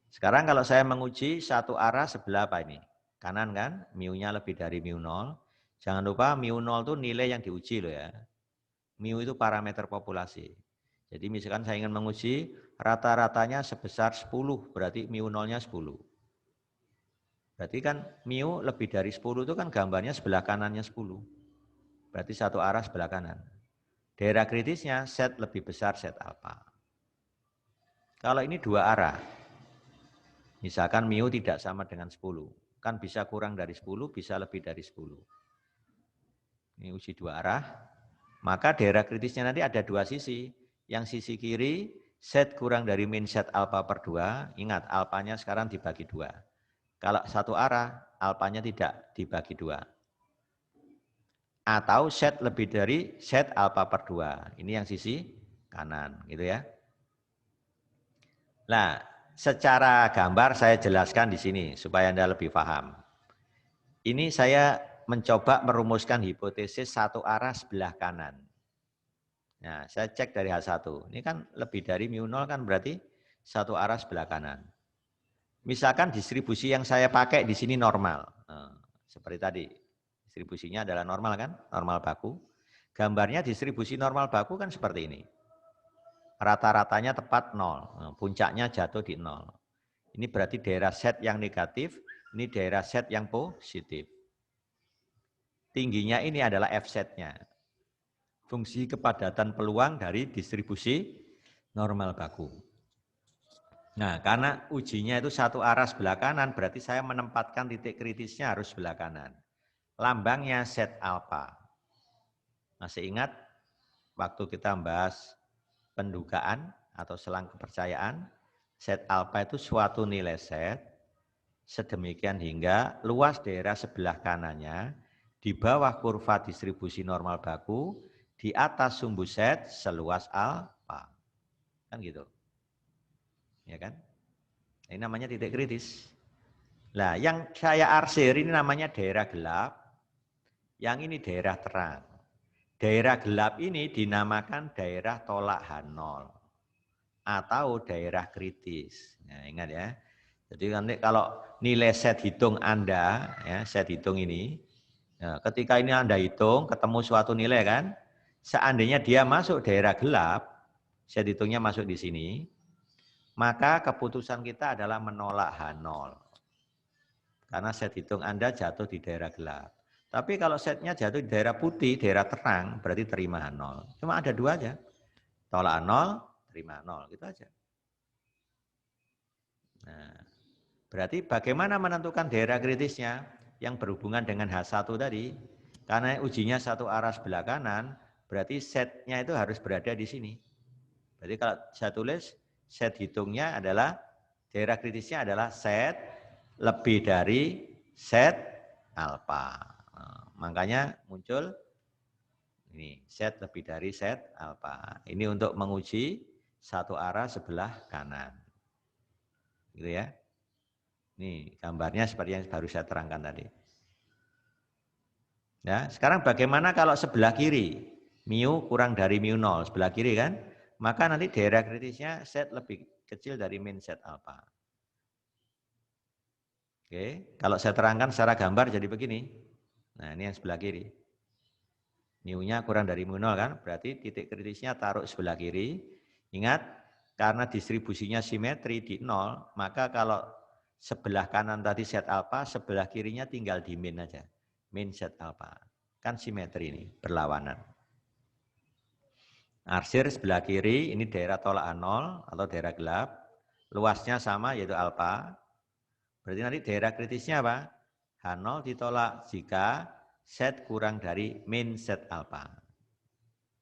Sekarang kalau saya menguji satu arah sebelah apa ini? Kanan kan, mu-nya lebih dari mu 0. Jangan lupa mu 0 itu nilai yang diuji loh ya. Mu itu parameter populasi. Jadi misalkan saya ingin menguji rata-ratanya sebesar 10, berarti mu 0-nya 10. Berarti kan mu lebih dari 10 itu kan gambarnya sebelah kanannya 10. Berarti satu arah sebelah kanan. Daerah kritisnya set lebih besar set alfa. Kalau ini dua arah, misalkan mu tidak sama dengan 10, kan bisa kurang dari 10, bisa lebih dari 10. Ini uji dua arah, maka daerah kritisnya nanti ada dua sisi. Yang sisi kiri, set kurang dari min set alfa per 2. Ingat, alfanya sekarang dibagi 2. Kalau satu arah, alfanya tidak dibagi 2. Atau set lebih dari set alfa per 2. Ini yang sisi kanan, gitu ya. Nah, secara gambar saya jelaskan di sini, supaya Anda lebih paham. Ini saya mencoba merumuskan hipotesis satu arah sebelah kanan. Nah, saya cek dari H1. Ini kan lebih dari mu 0 kan berarti satu arah sebelah kanan. Misalkan distribusi yang saya pakai di sini normal. Nah, seperti tadi. Distribusinya adalah normal kan? Normal baku. Gambarnya distribusi normal baku kan seperti ini. Rata-ratanya tepat 0. Puncaknya jatuh di 0. Ini berarti daerah set yang negatif. Ini daerah set yang positif. Tingginya ini adalah F-setnya. Fungsi kepadatan peluang dari distribusi normal baku. Nah, karena ujinya itu satu arah sebelah kanan, berarti saya menempatkan titik kritisnya harus sebelah kanan. Lambangnya set alfa. Masih ingat waktu kita membahas pendugaan atau selang kepercayaan, set alfa itu suatu nilai set, sedemikian hingga luas daerah sebelah kanannya di bawah kurva distribusi normal baku, di atas sumbu set seluas alfa. Kan gitu. Ya kan? Ini namanya titik kritis. Nah, yang saya arsir ini namanya daerah gelap. Yang ini daerah terang. Daerah gelap ini dinamakan daerah tolak H0 atau daerah kritis. Nah, ingat ya. Jadi nanti kalau nilai set hitung Anda, ya, set hitung ini, nah, ketika ini Anda hitung, ketemu suatu nilai kan, seandainya dia masuk daerah gelap, set hitungnya masuk di sini, maka keputusan kita adalah menolak H0. Karena set hitung Anda jatuh di daerah gelap. Tapi kalau setnya jatuh di daerah putih, daerah terang, berarti terima H0. Cuma ada dua aja. Tolak 0, terima 0, gitu aja. Nah, berarti bagaimana menentukan daerah kritisnya yang berhubungan dengan H1 tadi? Karena ujinya satu arah sebelah kanan, berarti setnya itu harus berada di sini. Berarti kalau saya tulis, set hitungnya adalah, daerah kritisnya adalah set lebih dari set alfa. Nah, makanya muncul ini, set lebih dari set alfa. Ini untuk menguji satu arah sebelah kanan. Gitu ya. Nih, gambarnya seperti yang baru saya terangkan tadi. Ya, sekarang bagaimana kalau sebelah kiri? Mu kurang dari mu 0, sebelah kiri kan? Maka nanti daerah kritisnya set lebih kecil dari min set alfa. Oke, kalau saya terangkan secara gambar jadi begini. Nah, ini yang sebelah kiri. Mu-nya kurang dari mu 0 kan? Berarti titik kritisnya taruh sebelah kiri. Ingat, karena distribusinya simetri di 0, maka kalau sebelah kanan tadi set alfa, sebelah kirinya tinggal di min aja. Min set alfa. Kan simetri ini, berlawanan. Arsir sebelah kiri, ini daerah tolak 0 atau daerah gelap. Luasnya sama yaitu alfa. Berarti nanti daerah kritisnya apa? H0 ditolak jika set kurang dari min set alfa.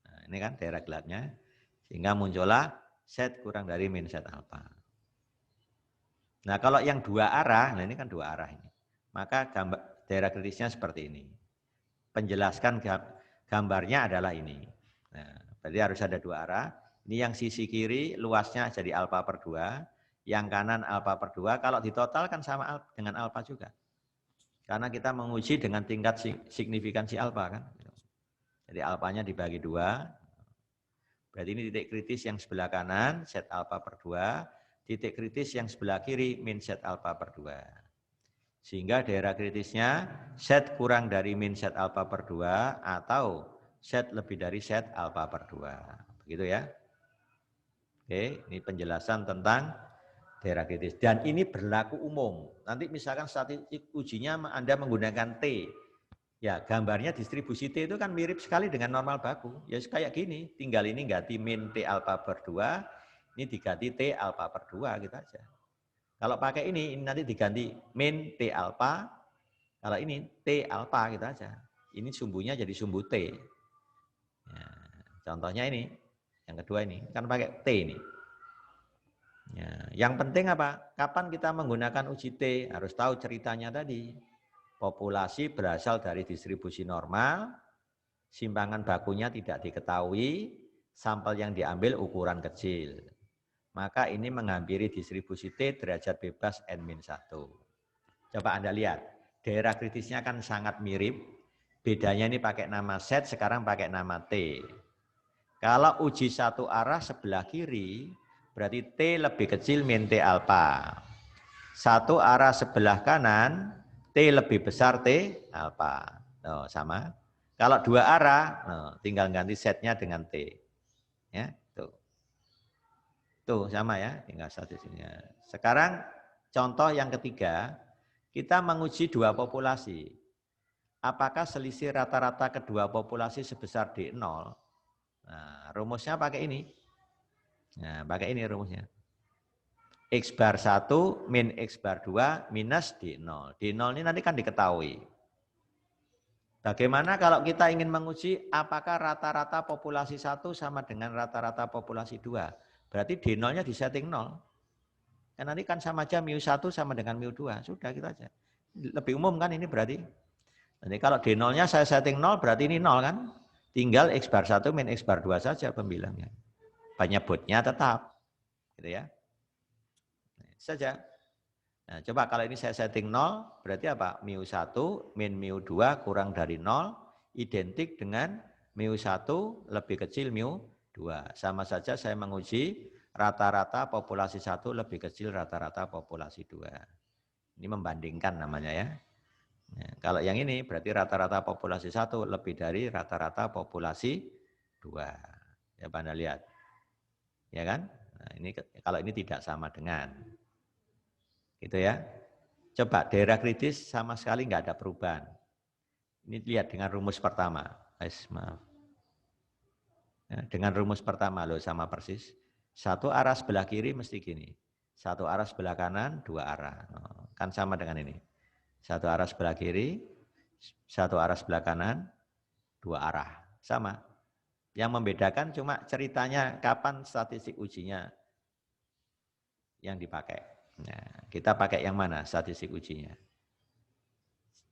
Nah, ini kan daerah gelapnya. Sehingga muncullah set kurang dari min set alfa. Nah, kalau yang dua arah, nah ini kan dua arah ini. Maka daerah kritisnya seperti ini. Penjelaskan gambarnya adalah ini. Nah, berarti harus ada dua arah. Ini yang sisi kiri luasnya jadi alfa per 2. Yang kanan alfa per 2, kalau ditotal kan sama dengan alfa juga. Karena kita menguji dengan tingkat signifikansi alfa kan. Jadi alfanya dibagi 2. Berarti ini titik kritis yang sebelah kanan, set alfa per 2. Titik kritis yang sebelah kiri, min set alfa per 2. Sehingga daerah kritisnya set kurang dari min set alfa per 2 atau set lebih dari set alfa per 2. Begitu ya. Oke, ini penjelasan tentang daerah kritis. Dan ini berlaku umum. Nanti misalkan statistik ujinya Anda menggunakan T. Ya, gambarnya distribusi T itu kan mirip sekali dengan normal baku. Ya kayak gini, tinggal ini ganti min T alfa per 2, ini diganti T alfa per 2 gitu aja. Kalau pakai ini nanti diganti min T alfa, kalau ini T alfa gitu aja. Ini sumbunya jadi sumbu T. Ya, contohnya ini, yang kedua ini, kan pakai T ini. Ya, yang penting apa? Kapan kita menggunakan uji T? Harus tahu ceritanya tadi. Populasi berasal dari distribusi normal, simpangan bakunya tidak diketahui, sampel yang diambil ukuran kecil. Maka ini menghampiri distribusi T derajat bebas N-1. Coba Anda lihat, daerah kritisnya kan sangat mirip. Bedanya ini pakai nama Z, sekarang pakai nama T. Kalau uji satu arah sebelah kiri, berarti T lebih kecil min T alfa. Satu arah sebelah kanan, T lebih besar T alfa. Oh, sama. Kalau dua arah, tinggal ganti Z-nya dengan T. Ya, tuh. Tuh sama ya, tinggal statistiknya. Sekarang contoh yang ketiga, kita menguji dua populasi. Apakah selisih rata-rata kedua populasi sebesar D0? Nah, rumusnya pakai ini. Nah, pakai ini rumusnya. X bar 1 min X bar 2 minus D0. D0 ini nanti kan diketahui. Bagaimana kalau kita ingin menguji apakah rata-rata populasi 1 sama dengan rata-rata populasi 2? Berarti D0-nya disetting 0. Dan nanti kan sama aja mu 1 sama dengan mu 2. Sudah gitu aja. Lebih umum kan ini berarti. Nanti kalau D0-nya saya setting 0 berarti ini 0 kan. Tinggal X bar 1 min X bar 2 saja pembilangnya. Penyebutnya tetap. Gitu ya. Saja. Nah, coba kalau ini saya setting 0, berarti apa? Mu 1 min mu 2 kurang dari 0, identik dengan mu 1 lebih kecil mu 2. Sama saja saya menguji rata-rata populasi 1 lebih kecil rata-rata populasi 2. Ini membandingkan namanya ya. Nah, kalau yang ini berarti rata-rata populasi 1 lebih dari rata-rata populasi 2. Ya Anda lihat. Ya kan? Nah, ini kalau ini tidak sama dengan. Gitu ya. Coba daerah kritis sama sekali nggak ada perubahan. Ini lihat dengan rumus pertama. Maaf. Ya, dengan rumus pertama loh sama persis. Satu arah sebelah kiri mesti gini. Satu arah sebelah kanan, dua arah. Kan sama dengan ini. Satu arah sebelah kiri, satu arah sebelah kanan, dua arah. Sama. Yang membedakan cuma ceritanya kapan statistik ujinya yang dipakai. Nah, kita pakai yang mana statistik ujinya?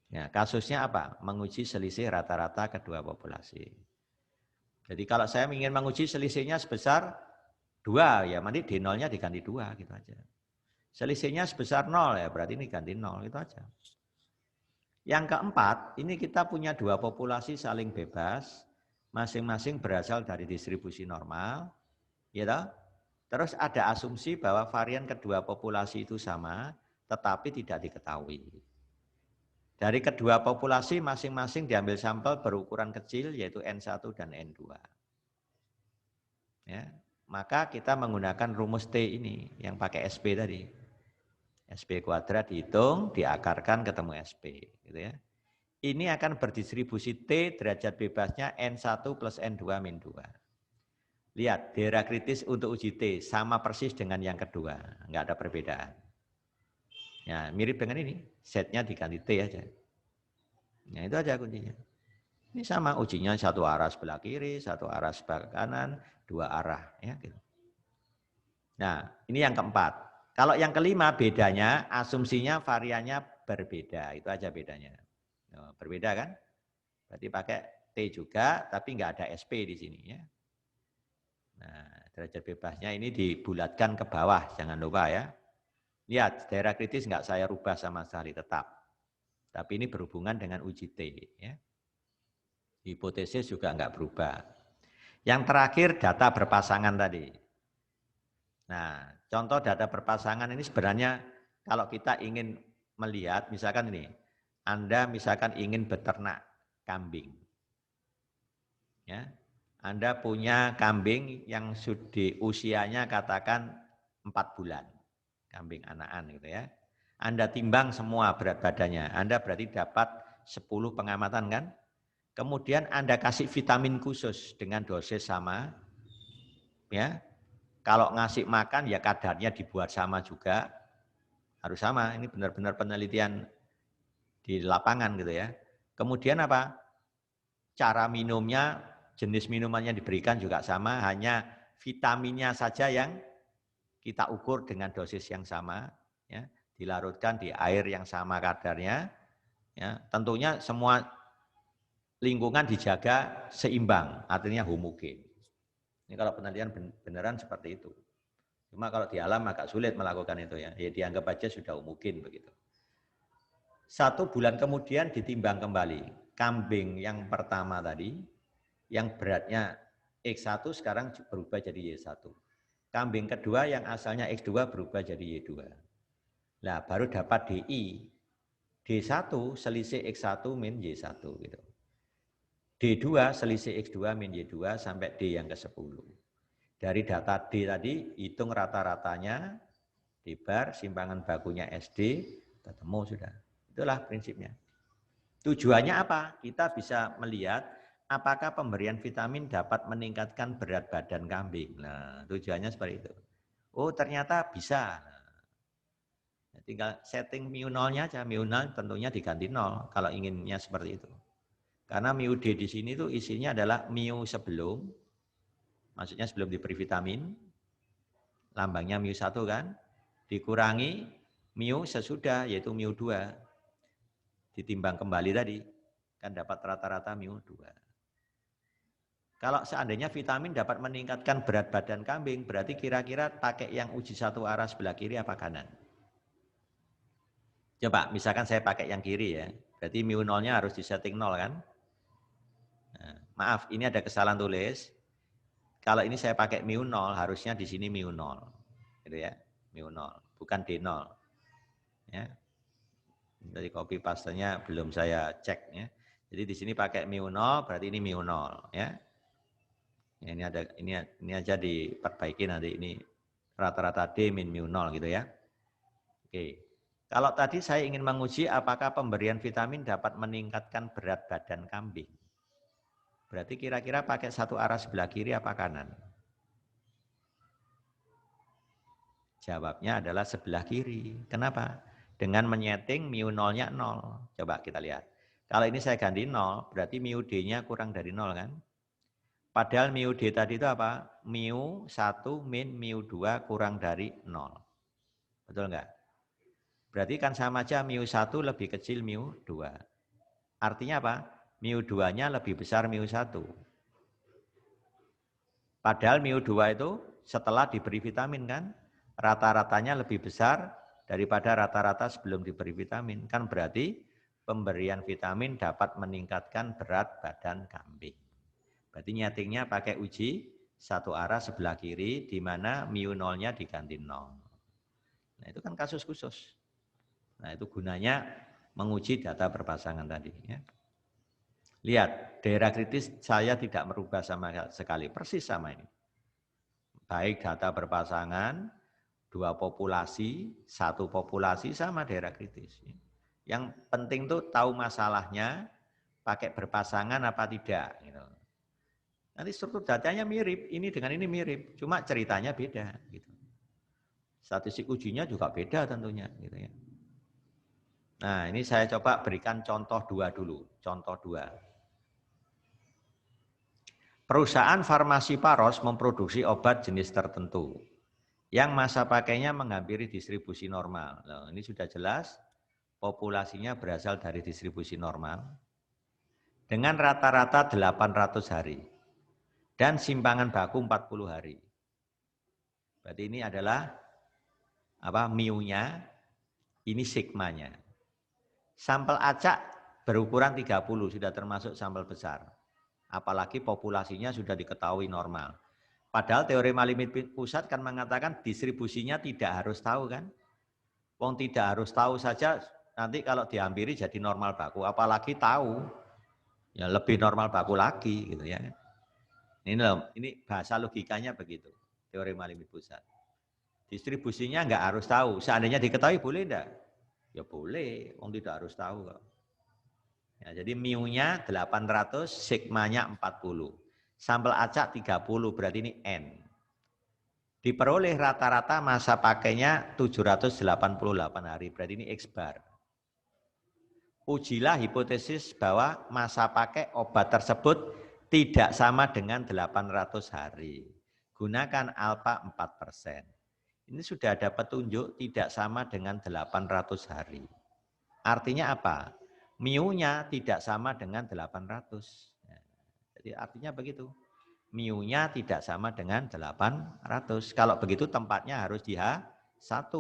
Ya, kasusnya apa? Menguji selisih rata-rata kedua populasi. Jadi kalau saya ingin menguji selisihnya sebesar 2, ya nanti D0-nya diganti 2 gitu aja. Selisihnya sebesar 0 ya berarti ini ganti 0 gitu aja. Yang keempat, ini kita punya dua populasi saling bebas, masing-masing berasal dari distribusi normal, ya toh? Terus ada asumsi bahwa varian kedua populasi itu sama, tetapi tidak diketahui. Dari kedua populasi masing-masing diambil sampel berukuran kecil yaitu N1 dan N2. Ya, maka kita menggunakan rumus T ini yang pakai SP tadi. SP kuadrat dihitung, diakarkan ketemu SP. Gitu ya. Ini akan berdistribusi T derajat bebasnya N1 plus N2 min 2. Lihat, daerah kritis untuk uji T sama persis dengan yang kedua. Enggak ada perbedaan. Ya, mirip dengan ini. Setnya diganti T aja. Nah, itu aja kuncinya. Ini sama ujinya satu arah sebelah kiri, satu arah sebelah kanan, dua arah. Ya, gitu. Nah, ini yang keempat. Kalau yang kelima bedanya, asumsinya variannya berbeda. Itu aja bedanya. Oh, berbeda kan? Berarti pakai T juga, tapi nggak ada SP di sini. Ya. Nah, derajat bebasnya ini dibulatkan ke bawah, jangan lupa ya. Lihat, daerah kritis nggak saya rubah sama sekali, tetap. Tapi ini berhubungan dengan uji T. Ya. Hipotesis juga nggak berubah. Yang terakhir data berpasangan tadi. Nah, contoh data berpasangan ini sebenarnya kalau kita ingin melihat, misalkan ini, Anda misalkan ingin beternak kambing. Ya, Anda punya kambing yang sudah usianya katakan 4 bulan. Kambing anakan gitu ya. Anda timbang semua berat badannya, Anda berarti dapat 10 pengamatan kan? Kemudian Anda kasih vitamin khusus dengan dosis sama, ya. Kalau ngasih makan ya kadarnya dibuat sama juga, harus sama. Ini benar-benar penelitian di lapangan gitu ya. Kemudian apa? Cara minumnya, jenis minumannya diberikan juga sama, hanya vitaminnya saja yang kita ukur dengan dosis yang sama, ya. Dilarutkan di air yang sama kadarnya, ya. Tentunya semua lingkungan dijaga seimbang, artinya homogen. Ini kalau penelitian beneran seperti itu. Cuma kalau di alam agak sulit melakukan itu ya. Ya dianggap aja sudah homogen begitu. 1 bulan kemudian ditimbang kembali. Kambing yang pertama tadi, yang beratnya X1 sekarang berubah jadi Y1. Kambing kedua yang asalnya X2 berubah jadi Y2. Nah, baru dapat DI. D1 selisih X1 min Y1 gitu. D2 selisih X2 min Y2 sampai D yang ke-10. Dari data D tadi, hitung rata-ratanya, dibar, simpangan bakunya SD, ketemu sudah. Itulah prinsipnya. Tujuannya apa? Kita bisa melihat apakah pemberian vitamin dapat meningkatkan berat badan kambing. Nah, tujuannya seperti itu. Oh, ternyata bisa. Nah, tinggal setting mu 0-nya aja. Mu 0 tentunya diganti 0 kalau inginnya seperti itu. Karena mu D di sini tuh isinya adalah mu sebelum, maksudnya sebelum diberi vitamin, lambangnya mu 1 kan, dikurangi mu sesudah, yaitu mu 2. Ditimbang kembali tadi, kan dapat rata-rata mu 2. Kalau seandainya vitamin dapat meningkatkan berat badan kambing, berarti kira-kira pakai yang uji satu arah sebelah kiri apa kanan? Coba, misalkan saya pakai yang kiri ya, berarti mu 0-nya harus disetting 0 kan? Nah, maaf, ini ada kesalahan tulis. Kalau ini saya pakai mu 0, harusnya di sini mu 0. Gitu ya, mu 0, bukan D0. Ya. Dari copy paste-nya belum saya cek ya. Jadi di sini pakai mu 0, berarti ini mu 0 ya. Ya, ini aja diperbaiki nanti, ini rata-rata D min mu 0 gitu ya. Oke. Kalau tadi saya ingin menguji apakah pemberian vitamin dapat meningkatkan berat badan kambing. Berarti kira-kira pakai satu arah sebelah kiri apa kanan? Jawabnya adalah sebelah kiri. Kenapa? Dengan menyeting mu 0-nya 0. Coba kita lihat. Kalau ini saya ganti 0, berarti mu D-nya kurang dari 0 kan? Padahal mu D tadi itu apa? Mu 1 min mu 2 kurang dari 0. Betul enggak? Berarti kan sama aja mu 1 lebih kecil mu 2. Artinya apa? Mu 2-nya lebih besar mu 1. Padahal mu 2 itu setelah diberi vitamin kan, rata-ratanya lebih besar daripada rata-rata sebelum diberi vitamin. Kan berarti pemberian vitamin dapat meningkatkan berat badan kambing. Berarti nyetingnya pakai uji satu arah sebelah kiri, di mana mu 0-nya diganti 0. Nah itu kan kasus khusus. Nah itu gunanya menguji data berpasangan tadi. Ya. Lihat, daerah kritis saya tidak merubah sama sekali, persis sama ini. Baik data berpasangan, 2 populasi, 1 populasi sama daerah kritis. Yang penting tuh tahu masalahnya, pakai berpasangan apa tidak. Gitu. Nanti struktur datanya mirip, ini dengan ini mirip, cuma ceritanya beda. Gitu. Statistik ujinya juga beda tentunya. Gitu ya. Nah ini saya coba berikan contoh 2 dulu, contoh 2. Perusahaan farmasi Paros memproduksi obat jenis tertentu yang masa pakainya menghampiri distribusi normal. Nah, ini sudah jelas populasinya berasal dari distribusi normal dengan rata-rata 800 hari dan simpangan baku 40 hari. Berarti ini adalah apa? Mu-nya, ini sigmanya. Sampel acak berukuran 30 sudah termasuk sampel besar. Apalagi populasinya sudah diketahui normal. Padahal teorema limit pusat kan mengatakan distribusinya tidak harus tahu kan. Wong tidak harus tahu saja nanti kalau dihampiri jadi normal baku. Apalagi tahu, ya lebih normal baku lagi gitu ya. Ini bahasa logikanya begitu, teorema limit pusat. Distribusinya nggak harus tahu. Seandainya diketahui boleh enggak? Ya boleh, wong tidak harus tahu kok. Ya, jadi mu-nya 800, sigmanya 40. Sampel acak 30, berarti ini N. Diperoleh rata-rata masa pakainya 788 hari, berarti ini X bar. Ujilah hipotesis bahwa masa pakai obat tersebut tidak sama dengan 800 hari. Gunakan alfa 4%. Ini sudah ada petunjuk tidak sama dengan 800 hari. Artinya apa? Mu-nya tidak sama dengan 800. Jadi artinya begitu. Mu-nya tidak sama dengan 800. Kalau begitu tempatnya harus di H1.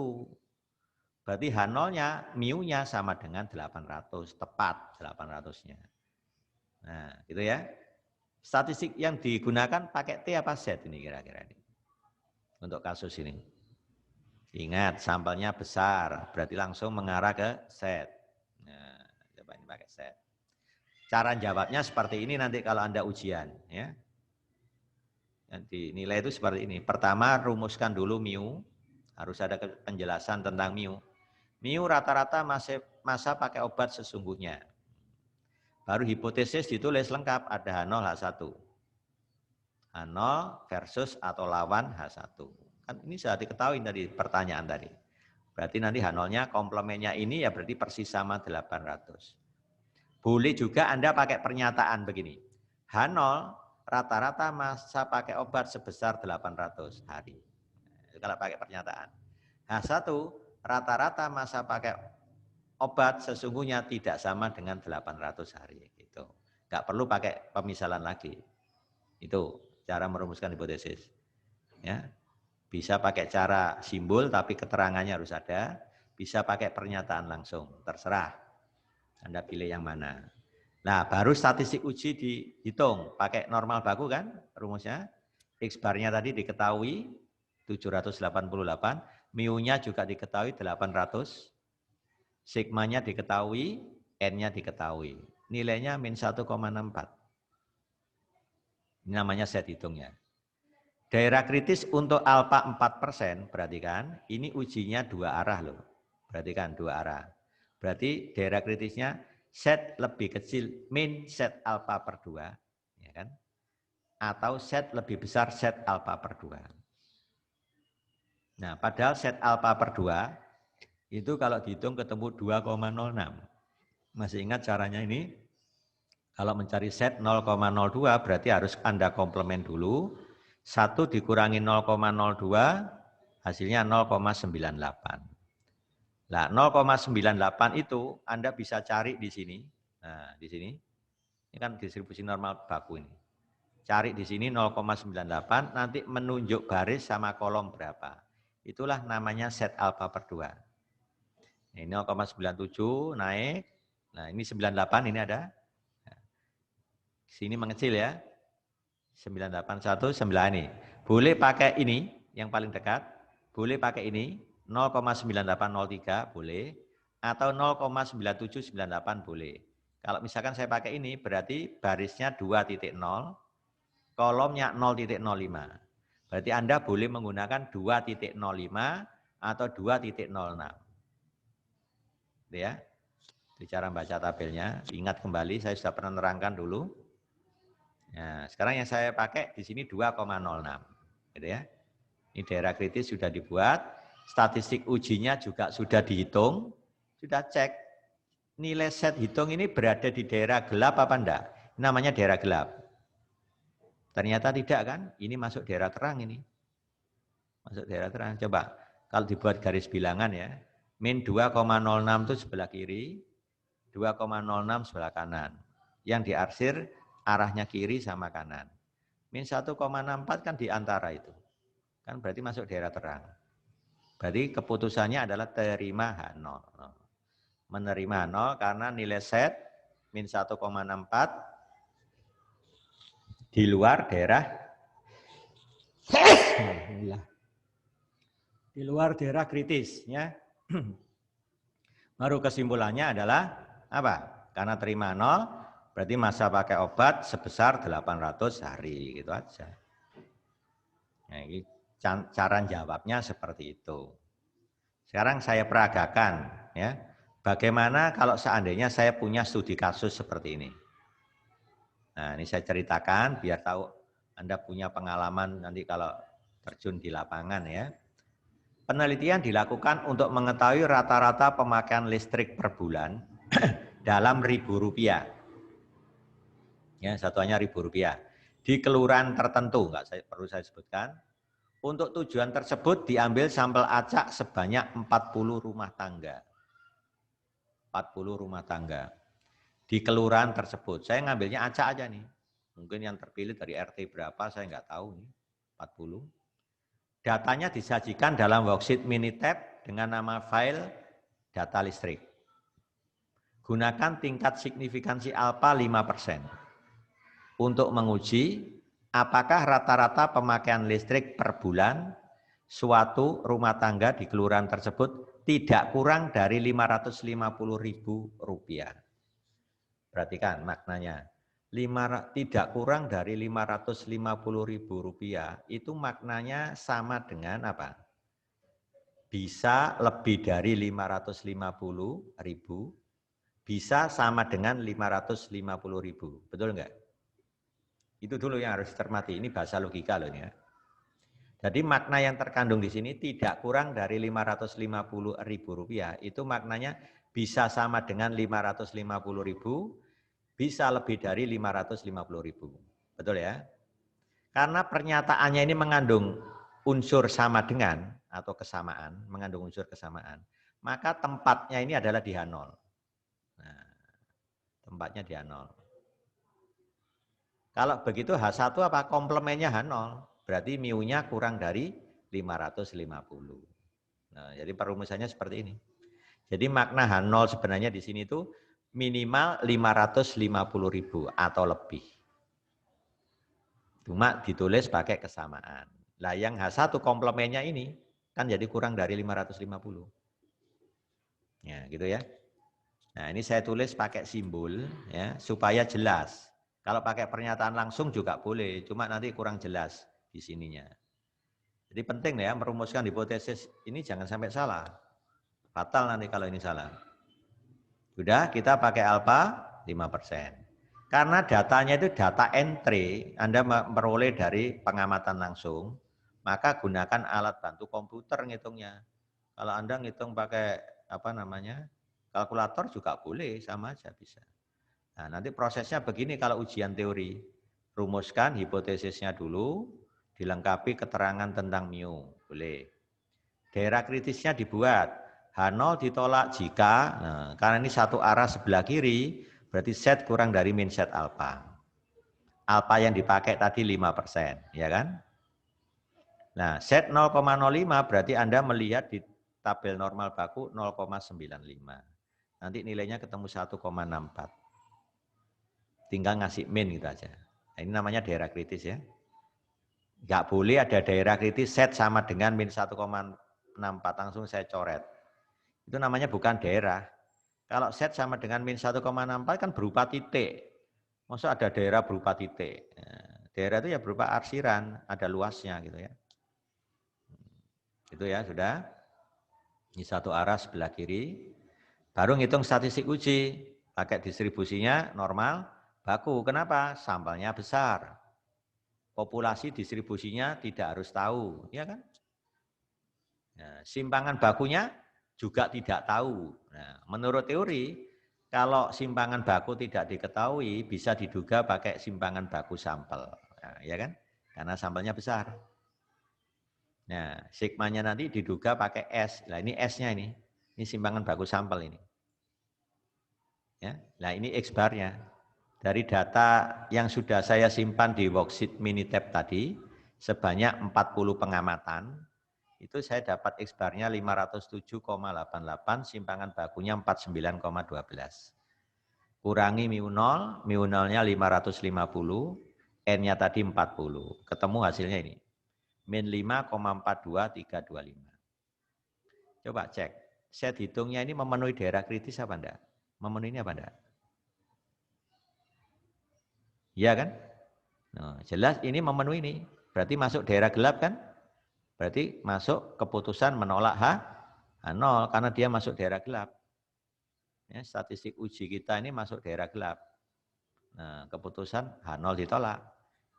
Berarti H0-nya, mu-nya sama dengan 800, tepat 800-nya. Nah, gitu ya. Statistik yang digunakan pakai T apa Z ini kira-kira ini? Untuk kasus ini. Ingat, sampelnya besar, berarti langsung mengarah ke Z. Nah, coba ini pakai Z. Cara jawabnya seperti ini nanti kalau Anda ujian. Ya. Nanti nilai itu seperti ini. Pertama, rumuskan dulu mu. Harus ada penjelasan tentang mu. Mu rata-rata masa pakai obat sesungguhnya. Baru hipotesis ditulis lengkap, ada H0, H1. H0 versus atau lawan H1. Kan ini sudah diketahui tadi pertanyaan tadi. Berarti nanti H0-nya komplemennya ini ya berarti persis sama 800. Boleh juga Anda pakai pernyataan begini. H0 rata-rata masa pakai obat sebesar 800 hari. Kalau pakai pernyataan. H1 rata-rata masa pakai obat sesungguhnya tidak sama dengan 800 hari. Gitu. Nggak perlu pakai pemisalan lagi. Itu cara merumuskan hipotesis. Ya. Bisa pakai cara simbol tapi keterangannya harus ada. Bisa pakai pernyataan langsung. Terserah. Anda pilih yang mana. Nah, baru statistik uji dihitung. Pakai normal baku kan rumusnya. X bar-nya tadi diketahui 788. Mu-nya juga diketahui 800. Sigmanya diketahui, N-nya diketahui. Nilainya min 1,64. Ini namanya set hitungnya. Daerah kritis untuk alfa 4%, perhatikan, ini ujinya dua arah loh. Perhatikan dua arah. Berarti daerah kritisnya set lebih kecil min set alfa per 2, ya kan? Atau set lebih besar set alfa per 2. Nah, padahal set alfa per 2 itu kalau dihitung ketemu 2,06. Masih ingat caranya ini? Kalau mencari set 0,02 berarti harus Anda komplement dulu. 1 dikurangi 0,02 hasilnya 0,98. Nah, 0,98 itu Anda bisa cari di sini. Nah, di sini. Ini kan distribusi normal baku ini. Cari di sini 0,98, nanti menunjuk baris sama kolom berapa. Itulah namanya set alfa per 2. Ini 0,97 naik. Nah, ini 98 ini ada. Sini mengecil ya. 981, ini. Boleh pakai ini yang paling dekat. Boleh pakai ini 0,9803 boleh. Atau 0,9798 boleh. Kalau misalkan saya pakai ini berarti barisnya 2.0, kolomnya 0.05. Berarti Anda boleh menggunakan 2.05 atau 2.06. Ya. Di cara baca tabelnya, ingat kembali saya sudah pernah nerangkan dulu. Nah, sekarang yang saya pakai di sini 2,06, gitu ya. Ini daerah kritis sudah dibuat, statistik ujinya juga sudah dihitung, sudah cek. Nilai set hitung ini berada di daerah gelap apa enggak? Namanya daerah gelap. Ternyata tidak kan? Ini masuk daerah terang ini. Masuk daerah terang. Coba kalau dibuat garis bilangan ya, min 2,06 itu sebelah kiri, 2,06 sebelah kanan. Yang diarsir arahnya kiri sama kanan. Min 1,64 kan di antara itu. Kan berarti masuk daerah terang. Berarti keputusannya adalah terima H0. Menerima H0 karena nilai set min 1,64 di luar daerah di luar daerah kritis ya. Baru kesimpulannya adalah apa? Karena terima 0 berarti masa pakai obat sebesar 800 hari, gitu aja. Nah, ini cara jawabnya seperti itu. Sekarang saya peragakan, ya. Bagaimana kalau seandainya saya punya studi kasus seperti ini? Nah, ini saya ceritakan biar tahu Anda punya pengalaman nanti kalau terjun di lapangan ya. Penelitian dilakukan untuk mengetahui rata-rata pemakaian listrik per bulan dalam Rp1.000. Ya, satuannya Rp1.000. Di kelurahan tertentu, perlu saya sebutkan. Untuk tujuan tersebut diambil sampel acak sebanyak 40 rumah tangga. 40 rumah tangga. Di kelurahan tersebut. Saya ngambilnya acak aja nih. Mungkin yang terpilih dari RT berapa, saya nggak tahu nih. 40. Datanya disajikan dalam worksheet Minitab dengan nama file data listrik. Gunakan tingkat signifikansi alfa 5% untuk menguji apakah rata-rata pemakaian listrik per bulan suatu rumah tangga di kelurahan tersebut tidak kurang dari Rp550.000. Perhatikan maknanya. Tidak kurang dari Rp550.000 itu maknanya sama dengan apa? Bisa lebih dari 550.000, bisa sama dengan 550.000. Betul enggak? Itu dulu yang harus dicermati. Ini bahasa logika loh ya. Jadi makna yang terkandung di sini tidak kurang dari Rp550.000. Itu maknanya bisa sama dengan 550.000, bisa lebih dari 550.000. Betul ya? Karena pernyataannya ini mengandung unsur sama dengan atau kesamaan, mengandung unsur kesamaan, maka tempatnya ini adalah di H0. Nah, tempatnya di H0. Kalau begitu H1 apa? Komplemennya H0. Berarti mu-nya kurang dari 550. Nah, jadi perumusannya seperti ini. Jadi makna H0 sebenarnya di sini itu minimal 550.000 atau lebih. Cuma ditulis pakai kesamaan. Lah yang H1 komplemennya ini kan jadi kurang dari 550. Ya, gitu ya. Nah, ini saya tulis pakai simbol ya supaya jelas. Kalau pakai pernyataan langsung juga boleh, cuma nanti kurang jelas di sininya. Jadi penting ya merumuskan hipotesis ini jangan sampai salah. Fatal nanti kalau ini salah. Sudah, kita pakai alfa 5%. Karena datanya itu data entry, Anda memperoleh dari pengamatan langsung, maka gunakan alat bantu komputer ngitungnya. Kalau Anda ngitung pakai kalkulator juga boleh, sama aja bisa. Nah, nanti prosesnya begini kalau ujian teori. Rumuskan hipotesisnya dulu, dilengkapi keterangan tentang mu, boleh. Daerah kritisnya dibuat, H0 ditolak jika, karena ini satu arah sebelah kiri, berarti set kurang dari min set alfa. Alfa yang dipakai tadi 5%, ya kan? Nah, set 0,05 berarti Anda melihat di tabel normal baku 0,95. Nanti nilainya ketemu 1,64. Tinggal ngasih min gitu aja. Nah, ini namanya daerah kritis ya. Nggak boleh ada daerah kritis set sama dengan min 1,64, langsung saya coret. Itu namanya bukan daerah. Kalau set sama dengan min 1,64 kan berupa titik. Maksud ada daerah berupa titik. Daerah itu ya berupa arsiran, ada luasnya gitu ya. Itu ya sudah. Ini satu arah sebelah kiri. Baru ngitung statistik uji. Pakai distribusinya normal, baku. Kenapa? Sampelnya besar. Populasi distribusinya tidak harus tahu, ya kan? Nah, simpangan bakunya juga tidak tahu. Nah, menurut teori, kalau simpangan baku tidak diketahui, bisa diduga pakai simpangan baku sampel. Nah, ya kan? Karena sampelnya besar. Nah, sigmanya nanti diduga pakai S. Nah, ini S-nya ini. Ini simpangan baku sampel ini. Ya. Nah, ini X-bar-nya. Dari data yang sudah saya simpan di worksheet Minitab tadi, sebanyak 40 pengamatan, itu saya dapat X-bar-nya 507,88, simpangan bakunya 49,12. Kurangi mu0, mu0-nya 550, N-nya tadi 40. Ketemu hasilnya ini. Min 5,42325. Coba cek. Set hitungnya ini memenuhi daerah kritis apa enggak? Memenuhi ini apa enggak? Iya kan? Nah, jelas ini memenuhi ini. Berarti masuk daerah gelap kan? Berarti masuk keputusan menolak H0 karena dia masuk daerah gelap. Ya, statistik uji kita ini masuk daerah gelap. Nah, keputusan H0 ditolak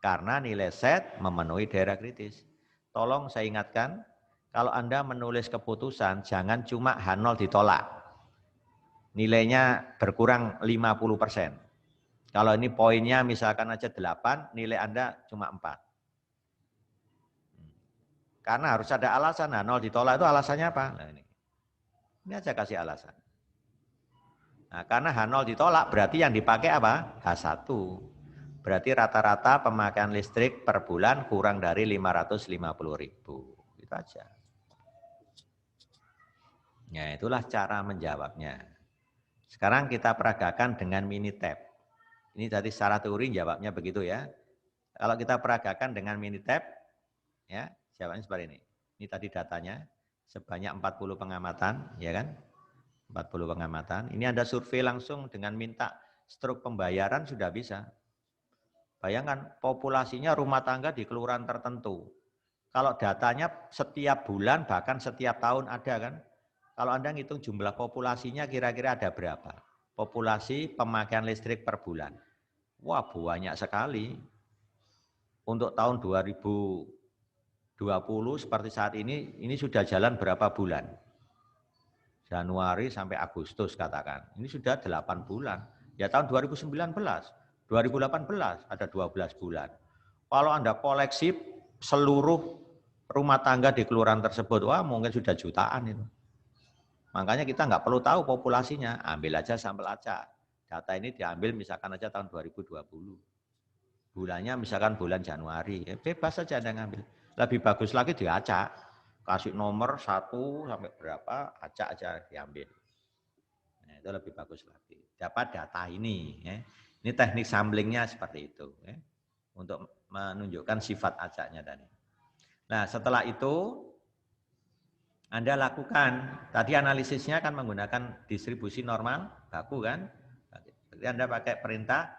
karena nilai set memenuhi daerah kritis. Tolong saya ingatkan, kalau Anda menulis keputusan jangan cuma H0 ditolak. Nilainya berkurang 50%. Kalau ini poinnya misalkan aja 8, nilai Anda cuma 4. Karena harus ada alasan. Nah, 0 ditolak itu alasannya apa? Nah, ini aja kasih alasan. Nah, karena H0 ditolak berarti yang dipakai apa? H1. Berarti rata-rata pemakaian listrik per bulan kurang dari 550.000. Itu aja. Ya, itulah cara menjawabnya. Sekarang kita peragakan dengan Minitab. Ini tadi secara teori jawabnya begitu ya. Kalau kita peragakan dengan Minitab, ya jawabannya seperti ini. Ini tadi datanya sebanyak 40 pengamatan, ya kan? 40 pengamatan. Ini Anda survei langsung dengan minta struk pembayaran sudah bisa. Bayangkan populasinya rumah tangga di kelurahan tertentu. Kalau datanya setiap bulan bahkan setiap tahun ada kan. Kalau Anda ngitung jumlah populasinya kira-kira ada berapa? Populasi pemakaian listrik per bulan. Wah banyak sekali. Untuk tahun 2020 seperti saat ini sudah jalan berapa bulan? Januari sampai Agustus katakan. Ini sudah 8 bulan. Ya tahun 2019, 2018 ada 12 bulan. Kalau Anda koleksi seluruh rumah tangga di kelurahan tersebut, wah mungkin sudah jutaan itu. Makanya kita nggak perlu tahu populasinya, ambil aja sampel acak. Data ini diambil misalkan aja tahun 2020. Bulannya misalkan bulan Januari, ya bebas saja Anda ngambil. Lebih bagus lagi diacak. Kasih nomor 1 sampai berapa, acak aja diambil. Nah, itu lebih bagus lagi. Dapat data ini. Ya. Ini teknik samplingnya seperti itu. Ya. Untuk menunjukkan sifat acaknya tadi. Nah setelah itu Anda lakukan, tadi analisisnya kan menggunakan distribusi normal baku kan. Jadi Anda pakai perintah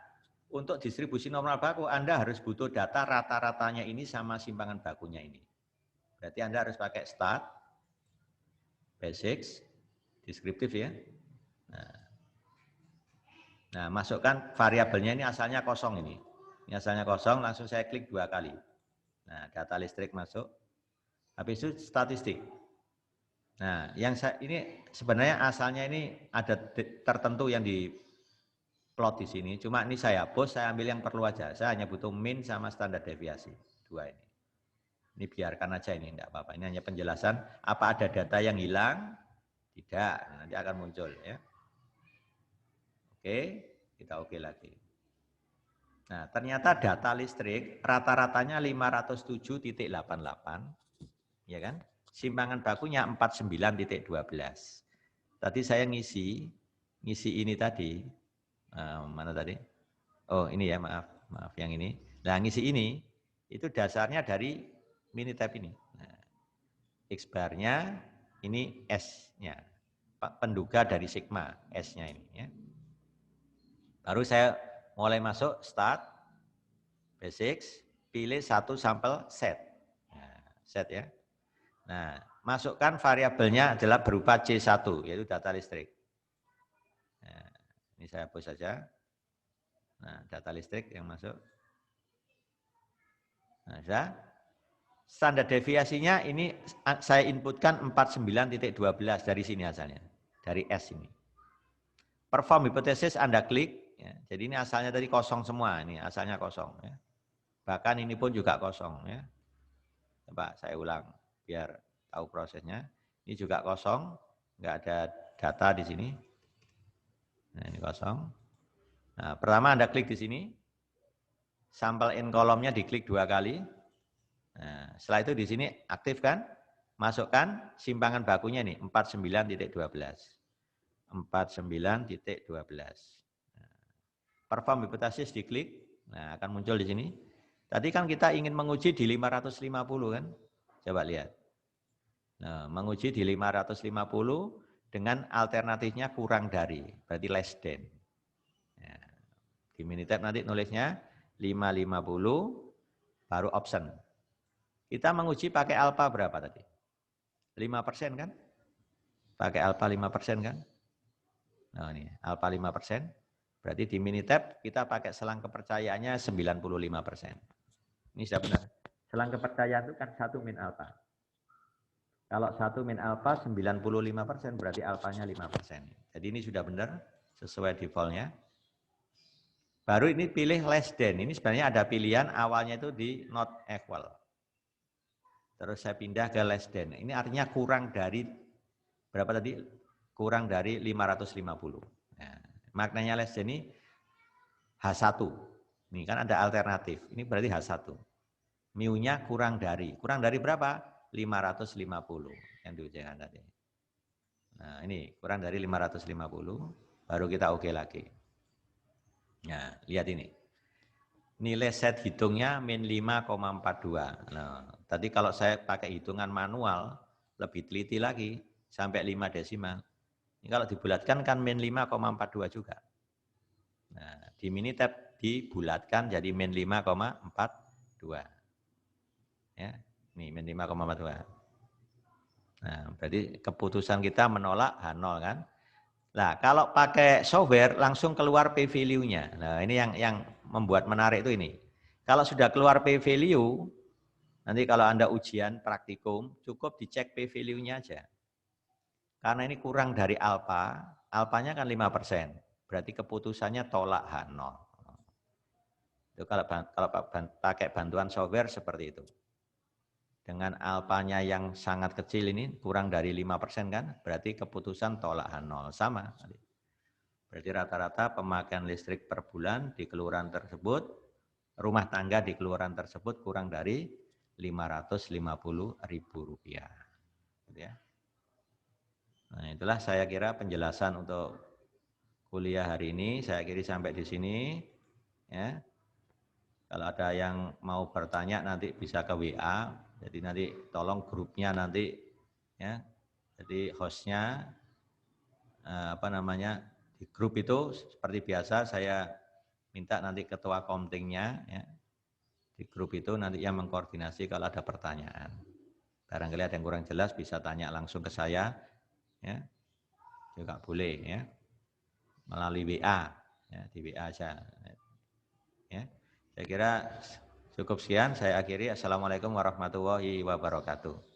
untuk distribusi normal baku, Anda harus butuh data rata-ratanya ini sama simpangan bakunya ini. Berarti Anda harus pakai start, basics, deskriptif ya. Nah, masukkan variabelnya ini asalnya kosong ini. Ini asalnya kosong, langsung saya klik 2 kali. Nah, data listrik masuk. Habis itu statistik. Nah, yang ini sebenarnya asalnya ini ada tertentu yang di plot di sini. Cuma ini saya hapus, saya ambil yang perlu aja. Saya hanya butuh min sama standar deviasi. 2 ini. Ini biarkan aja ini, enggak apa-apa. Ini hanya penjelasan. Apa ada data yang hilang? Tidak, nanti akan muncul ya. Oke, kita oke lagi. Nah, ternyata data listrik rata-ratanya 507,88, ya kan? Simpangan bakunya 49,12. Tadi saya ngisi ini tadi, mana tadi? Oh ini ya, maaf yang ini. Nah ngisi ini, itu dasarnya dari Minitab ini. Nah, X-bar-nya, ini S-nya. Penduga dari sigma, S-nya ini. Ya. Baru saya mulai masuk, start, basics, pilih satu sampel set. Nah, set ya. Nah, masukkan variabelnya adalah berupa C1, yaitu data listrik. Nah, ini saya hapus saja. Nah, data listrik yang masuk. Nah, sudah. Standar deviasinya ini saya inputkan 49,12 dari sini asalnya. Dari S ini. Perform hipotesis Anda klik. Ya. Jadi ini asalnya tadi kosong semua. Ini asalnya kosong. Ya. Bahkan ini pun juga kosong. Ya. Coba saya ulang biar tahu prosesnya. Ini juga kosong. Nggak ada data di sini. Nah, ini kosong. Nah, pertama Anda klik di sini. Sampel in kolomnya diklik 2 kali. Nah, setelah itu di sini aktifkan. Masukkan simpangan bakunya nih 49,12. 49,12. Perform hipotesis diklik. Nah, akan muncul di sini. Tadi kan kita ingin menguji di 550 kan? Coba lihat. Nah, menguji di 550 dengan alternatifnya kurang dari, berarti less than. Ya. Di Minitab nanti nulisnya 550 baru option. Kita menguji pakai alpha berapa tadi? 5% kan? Pakai alpha 5% kan? Nah ini alpha 5%. Berarti di Minitab kita pakai selang kepercayaannya 95%. Ini sudah benar. Selang kepercayaan itu kan 1 min alpha. Kalau 1 min alpha 95% berarti alfanya 5%. Jadi ini sudah benar sesuai defaultnya. Baru ini pilih less than. Ini sebenarnya ada pilihan awalnya itu di not equal. Terus saya pindah ke less than. Ini artinya kurang dari berapa tadi? Kurang dari 550. Nah, maknanya less than ini H1. Ini kan ada alternatif. Ini berarti H1. Mu-nya kurang dari. Kurang dari berapa? 550 yang diujikan tadi. Nah, ini kurang dari 550, baru kita oke lagi. Nah, lihat ini. Nilai set hitungnya min 5,42. Nah, tadi kalau saya pakai hitungan manual, lebih teliti lagi, sampai 5 desimal. Ini kalau dibulatkan kan min 5,42 juga. Nah, di Minitab dibulatkan jadi min 5,42. Ya, ini min 5,42. Nah, berarti keputusan kita menolak H0 kan. Nah, kalau pakai software langsung keluar p-value-nya. Nah, ini yang membuat menarik itu ini. Kalau sudah keluar p-value, nanti kalau Anda ujian praktikum, cukup dicek p-value-nya aja. Karena ini kurang dari alfa, alfanya kan 5%. Berarti keputusannya tolak H0. Itu kalau pakai bantuan software seperti itu. Dengan alfanya yang sangat kecil ini, kurang dari 5% kan, berarti keputusan tolak H0. Sama. Berarti rata-rata pemakaian listrik per bulan di kelurahan tersebut, rumah tangga di kelurahan tersebut kurang dari Rp550.000. Gitu ya. Nah, itulah saya kira penjelasan untuk kuliah hari ini. Saya kira sampai di sini. Ya. Kalau ada yang mau bertanya nanti bisa ke WA. Jadi nanti tolong grupnya nanti ya. Jadi hostnya di grup itu seperti biasa saya minta nanti ketua komtingnya ya. Di grup itu nanti yang mengkoordinasi kalau ada pertanyaan. Barangkali ada yang kurang jelas bisa tanya langsung ke saya ya. Juga boleh ya. Melalui WA ya, di WA aja. Ya. Saya kira cukup sekian, saya akhiri. Assalamualaikum warahmatullahi wabarakatuh.